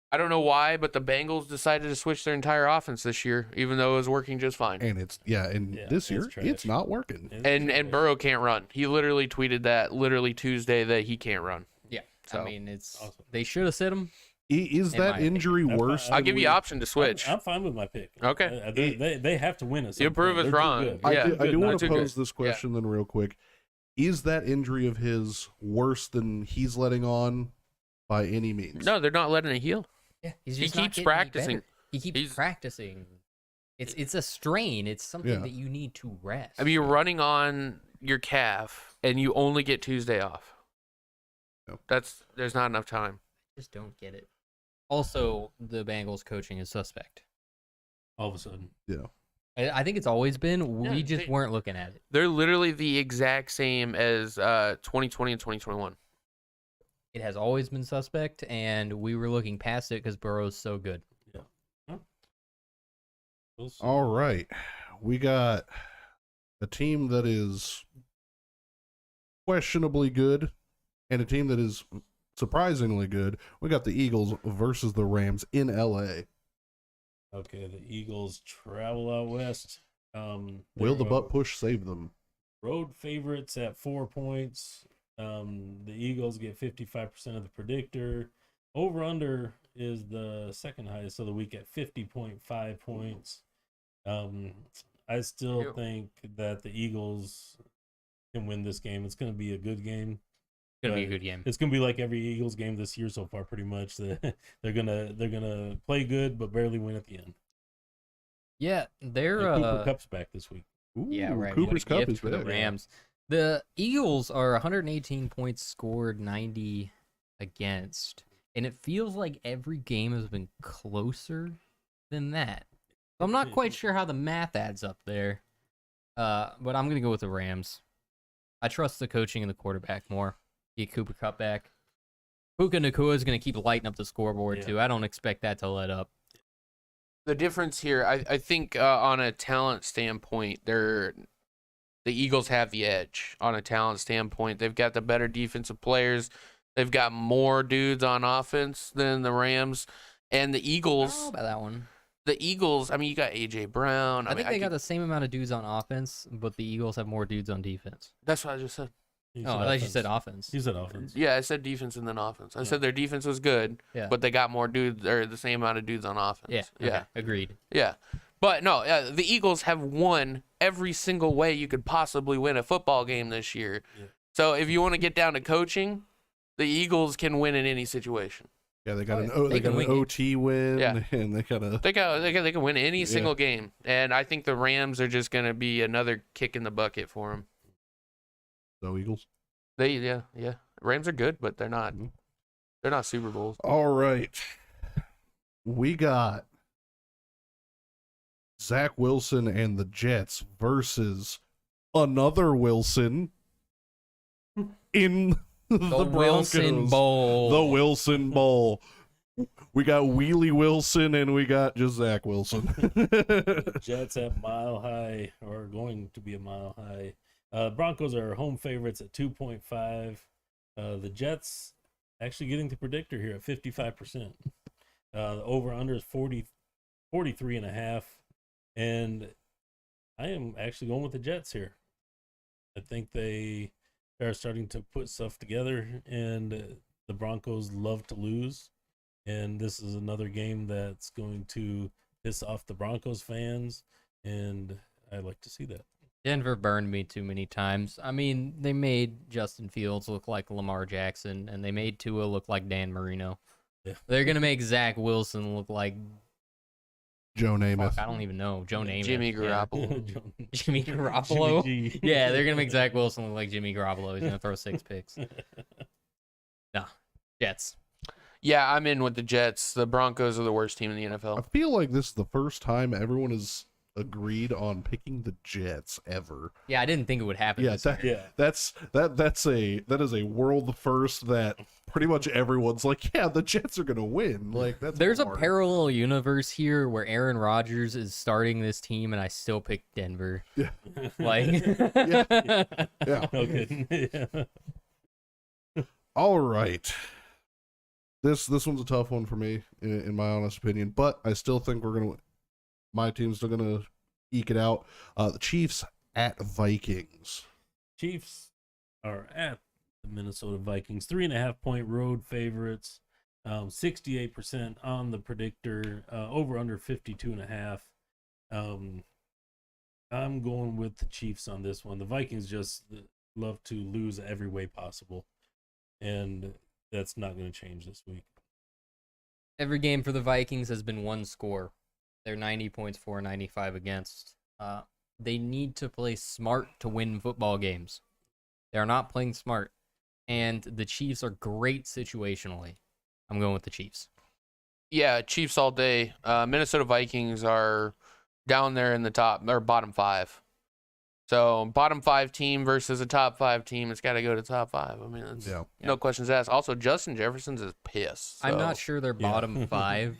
I don't know why, but the Bengals decided to switch their entire offense this year, even though it was working just fine. And this it's year trash. it's not working. And Burrow can't run. He literally tweeted that Tuesday that he can't run. Yeah. So, I mean, it's awesome. they should have sit him. Is In my that injury opinion. worse? I'll give you option to switch. I'm fine with my pick. Okay. They have to win it. You prove us wrong. I Yeah, do, good, want not to too pose good. this question then real quick. Is that injury of his worse than he's letting on by any means? No, they're not letting it heal. Yeah, he's He just not keeps getting any practicing. better. He keeps He's- practicing. It's a strain. It's something Yeah. that you need to rest. I mean, you're running on your calf, and you only get Tuesday off. Yep. There's not enough time. just don't get it. Also, the Bengals coaching is suspect. All of a sudden. Yeah. I think it's always been. Yeah, We just they- weren't looking at it. They're literally the exact same as 2020 and 2021. It has always been suspect, and we were looking past it because Burrow's so good. We'll see. All right. We got a team that is questionably good and a team that is surprisingly good. We got the Eagles versus the Rams in LA. Okay, the Eagles travel out west. Will the they're, butt push save them? road favorites at 4 points? The Eagles get 55% of the predictor. Over under is the second highest of the week at 50.5 points. I still Ew. think that the Eagles can win this game. It's going to be a good game. gonna be a good game. It's gonna be like every Eagles game this year so far, pretty much. They're gonna play good but barely win at the end. Yeah, they're And Cooper Cup's back this week. yeah, right. Cooper's what a Cup gift is for the back. Rams. The Eagles are 118 points scored, 90 against, and it feels like every game has been closer than that. So I'm not quite sure how the math adds up there, but I'm gonna go with the Rams. I trust the coaching and the quarterback more. Get Cooper Cup back. Puka Nacua is gonna keep lighting up the scoreboard too. I don't expect that to let up. The difference here, I think on a talent standpoint, the Eagles have the edge on a talent standpoint. They've got the better defensive players. They've got more dudes on offense than the Rams. And the I don't know Eagles, about that one. I mean, you got A.J. Brown. I think they got the same amount of dudes on offense, but the Eagles have more dudes on defense. That's what I just said. He Oh, I thought you said offense. He said offense. Yeah, I said defense and then offense. I Yeah. said their defense was good, Yeah. but they got more dudes, or the same amount of dudes on offense. Yeah. Yeah. Okay, agreed. Yeah. But no, the Eagles have won every single way you could possibly win a football game this year. Yeah. So if you want to get down to coaching, the Eagles can win in any situation. Yeah, they got They can an wing it. OT win, Yeah. and they got a. They can win any single game. And I think the Rams are just going to be another kick in the bucket for them. So Eagles. Yeah. Rams are good, but they're not Mhm. they're not Super Bowls. All right, we got Zach Wilson and the Jets versus another Wilson in the Broncos. Wilson Bowl. The Wilson Bowl. We got Wheelie Wilson and we got just Zach Wilson. Jets at mile high, or going to be a mile high. Broncos are home favorites at 2.5. The Jets actually getting the predictor here at 55%. The over-under is 43.5. And I am actually going with the Jets here. I think they are starting to put stuff together, and the Broncos love to lose. And this is another game that's going to piss off the Broncos fans, and I like to see that. Denver burned me too many times. I mean, they made Justin Fields look like Lamar Jackson, and they made Tua look like Dan Marino. Yeah. They're going to make Zach Wilson look like, Joe Namath. fuck, I don't even know, Joe Namath. Jimmy yeah. Garoppolo. Jimmy Garoppolo? Jimmy G. Yeah, they're going to make Zach Wilson look like Jimmy Garoppolo. He's going to throw 6 picks. No, Jets. Yeah, I'm in with the Jets. The Broncos are the worst team in the I NFL. feel like this is the first time everyone has agreed on picking the Jets ever. Yeah, I didn't think it would happen. Yeah, this that, year. Yeah. that is a world first that pretty much everyone's like, yeah, the Jets are gonna win. Like that's There's a hard. parallel universe here where Aaron Rodgers is starting this team, and I still pick Denver. Yeah. Like, Yeah. Okay. Yeah. All right. This one's a tough one for me, in my honest opinion, but I still think my team's still gonna eke it out. The Chiefs at Vikings. Chiefs are at the Minnesota Vikings, 3.5-point road favorites, 68% on the predictor, over under 52.5. I'm going with the Chiefs on this one. The Vikings just love to lose every way possible, and that's not going to change this week. every game for the Vikings has been one score. They're 90 points for, 95 against. They need to play smart to win football games. They're not playing smart. And the Chiefs are great situationally. I'm going with the Chiefs. Yeah, Chiefs all day. Minnesota Vikings are down there in the top or bottom 5. So bottom 5 team versus a top 5 team, it's got to go to top 5. I mean, it's, Yeah. no questions asked. Also, Justin Jefferson's is pissed. I'm so- not sure they're Yeah. bottom 5.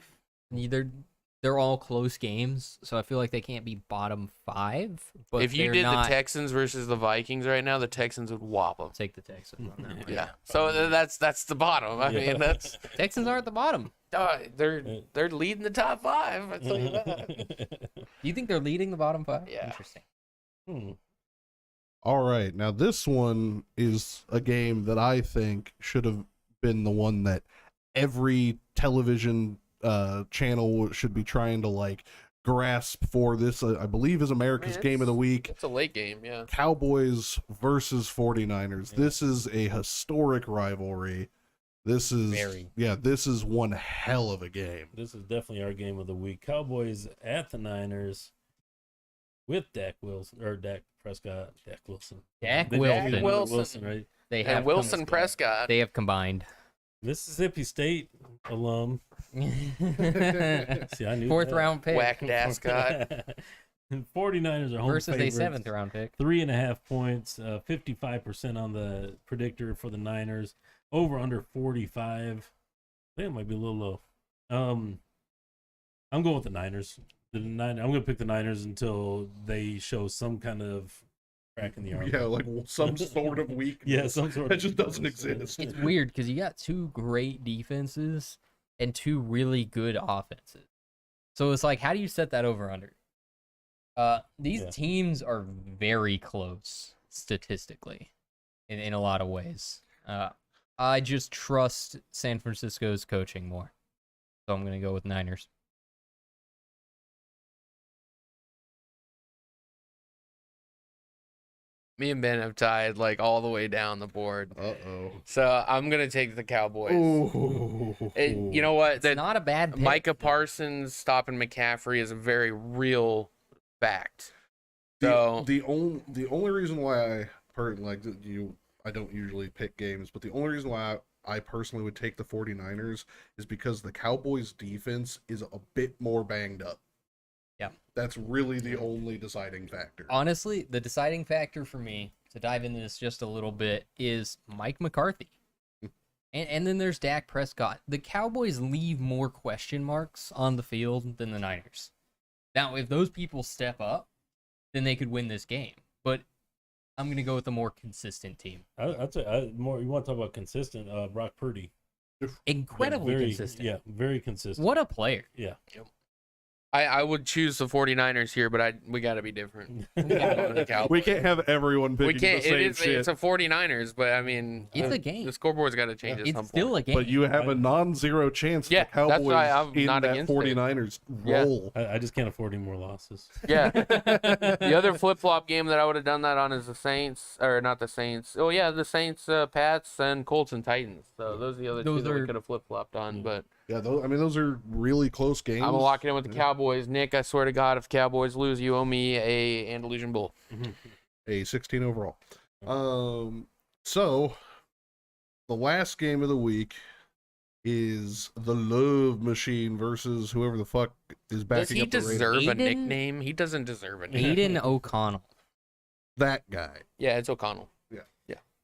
They're all close games, so I feel like they can't be bottom 5. But If you they're did not... the Texans versus the Vikings right now, the Texans would whop them. Take the Texans on that one. Yeah. So that's the bottom. I mean, that's Texans are at the bottom. they're leading the top 5. I tell you that. Do you think they're leading the bottom 5? Yeah. Interesting. All right. Now, this one is a game that I think should have been the one that every television channel should be trying to like grasp for this, I believe, is America's Man, game of the it's- week. It's a late game, yeah. Cowboys versus 49ers. This is a historic rivalry. This is this is one hell of a game. This is definitely our game of the week. Cowboys at the Niners with Dak Wilson or Dak Prescott, Dak Wilson. Dak They- Wilson. Wilson. right? They And have Wilson Prescott. They have combined. Mississippi State alum. See, I knew Fourth that. round pick Whack Dascott. And 49ers are home versus a favorites. 7th round pick. 3.5 points, 55% on the predictor for the Niners. Over under 45. I think it might be a little low. I'm going with the Niners. I'm going to pick the Niners until they show some kind of crack in the armor. Yeah, like some sort of weakness. Yeah, some sort That of just doesn't weakness. exist. It's weird because you got 2 great defenses and 2 really good offenses. So it's like, how do you set that over under? These Yeah. teams are very close statistically in a lot of ways. I just trust San Francisco's coaching more. So I'm going to go with Niners. Me and Ben have tied like all the way down the board. Uh-oh. So I'm gonna take the Cowboys. Ooh. And you know what? It's That not a bad pick. Micah Parsons stopping McCaffrey is a very real fact. So The only reason why I don't usually pick games, but the only reason why I personally would take the 49ers is because the Cowboys defense is a bit more banged up. Yeah. That's really the only deciding factor. Honestly, the deciding factor for me, to dive into this just a little bit, is Mike McCarthy. And then there's Dak Prescott. The Cowboys leave more question marks on the field than the Niners. Now, if those people step up, then they could win this game. But I'm going to go with a more consistent team. I'd say more. You want to talk about consistent? Brock Purdy, Incredibly very, consistent. Yeah, very consistent. What a player. Yeah, I would choose the 49ers here, but we got to be different. We can't have everyone picking We can't. the same It's shit. a 49ers, but I mean, It's a game. the scoreboard's got to change at It's some still point. a game. But you have a non-zero chance Yeah, the that's Cowboys why I'm in not that against it. 49ers Yeah. roll. I just can't afford any more losses. Yeah. The other flip-flop game that I would have done that on is the Saints, or not the Saints. Oh yeah, the Saints, Pats, and Colts and Titans. So those are the other two Those that we are- could have flip-flopped on. But Yeah, those are really close games. I'm locking in with the Cowboys. Nick, I swear to God, if Cowboys lose, you owe me a Andalusian Bull. A 16 overall. So the last game of the week is the Love Machine versus whoever the fuck is Does backing he up the Raiders. deserve a Aiden- nickname? He doesn't deserve a nickname. Aiden O'Connell. That guy. Yeah, it's O'Connell.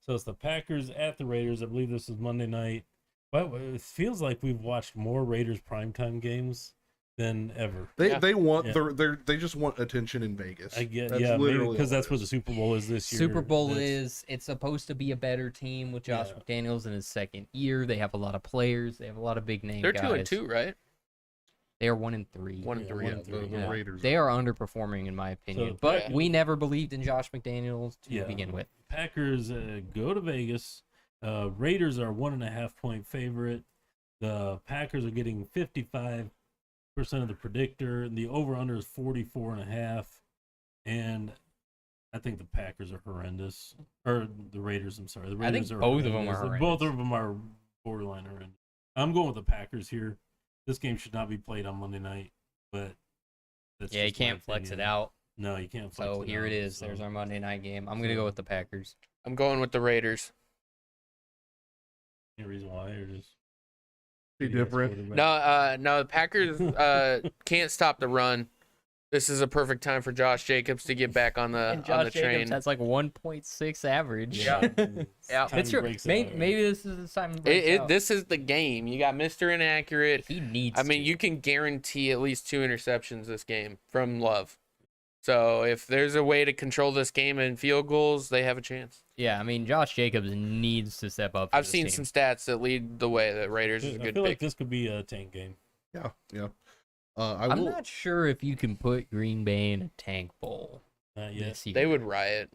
So it's the Packers at the Raiders. I believe this is Monday night. But it feels like we've watched more Raiders primetime games than ever. They want Yeah. they just want attention in Vegas. I get, That's yeah, literally because all that's it what the Super Bowl is this year. Super Bowl That's- it's supposed to be a better team with Josh Yeah. McDaniels in his second year. They have a lot of players. They have a lot of big name They're guys. 2-2, right? They are 1-3. 1-3. one and three. the Yeah. Raiders. They are underperforming in my opinion. So, but yeah. we never believed in Josh McDaniels to Yeah. begin with. Packers go to Vegas. Raiders are 1.5 point favorite. The Packers are getting 55% of the predictor. The over under is 44.5. And I think the Packers are horrendous. Or the Raiders, I'm sorry. The I think Raiders are both of them are horrendous. Both of them are borderline horrendous. I'm going with the Packers here. This game should not be played on Monday night, but that's Yeah, you just my can't flex it opinion. out. No, you can't flex So it here out, it is. so- There's our Monday night game. I'm gonna go with the Packers. I'm going with the Raiders. Any reason why, or just Be different. No, the Packers can't stop the run. This is a perfect time for Josh Jacobs to get back on the And Josh train. Jacobs has like 1.6 average. Yeah. Yeah. It's true. Maybe this is the time. he breaks out. This is the game. You got Mr. Inaccurate. He needs. I mean, to. you can guarantee at least 2 interceptions this game from Love. So if there's a way to control this game in field goals, they have a chance. Yeah, I mean, Josh Jacobs needs to step up. for I've this seen team. some stats that lead the way that Raiders is a I good feel pick. like this could be a tank game. Yeah. I'm will. not sure if you can put Green Bay in a tank bowl Not yet. this year. They would riot.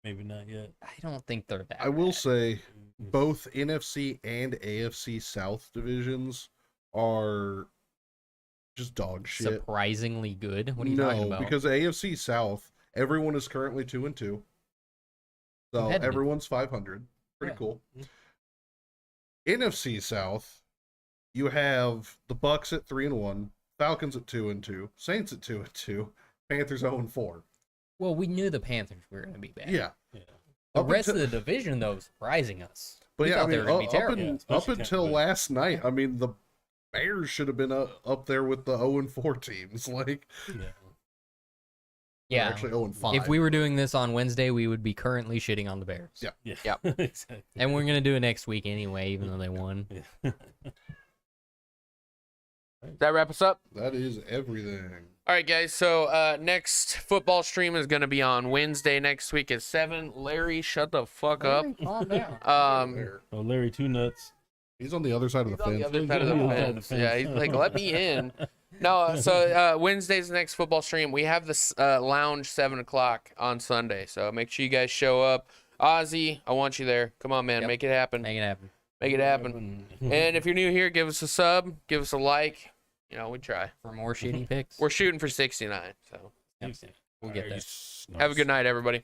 Maybe not yet. I don't think they're that. I will bad. say both NFC and AFC South divisions are just dog shit. Surprisingly good. What are you No, talking about? because AFC South, everyone is currently 2-2. So Competitive. everyone's 500. Pretty Yeah. cool. NFC South, you have the Bucks at 3-1, Falcons at 2-2, Saints at 2-2, Panthers 0-4. Well, we knew the Panthers were going to be bad. Yeah. Yeah. The Up rest until- of the division, though, is surprising us. But We yeah, I thought they mean, were gonna be terrible. Yeah, up especially until Tampa Bay. last night, I mean, the Bears should have been up there with the 0-4 teams. Like, Yeah. Yeah. actually 0-5. If we were doing this on Wednesday, we would be currently shitting on the Bears. Yeah. Yeah. Yep. Exactly. And we're going to do it next week anyway, even though they won. Yeah. Does that wrap us up? That is everything. All right, guys. So next football stream is going to be on Wednesday next week at 7. Larry, shut the fuck up. Calm down. There. Oh, Larry, two nuts. He's on the other side of He's the on the fence. other side of the He's on the other fence. fence. Yeah, he's like, let me in. No, so Wednesday's the next football stream. We have this lounge 7 o'clock on Sunday. So make sure you guys show up. Ozzy, I want you there. Come on, man. Yep. Make it happen. Make it happen. Make it happen. And if you're new here, give us a sub. Give us a like. You know, we try. For more shitty picks, We're shooting for 69. So we'll get there. have a good night, everybody.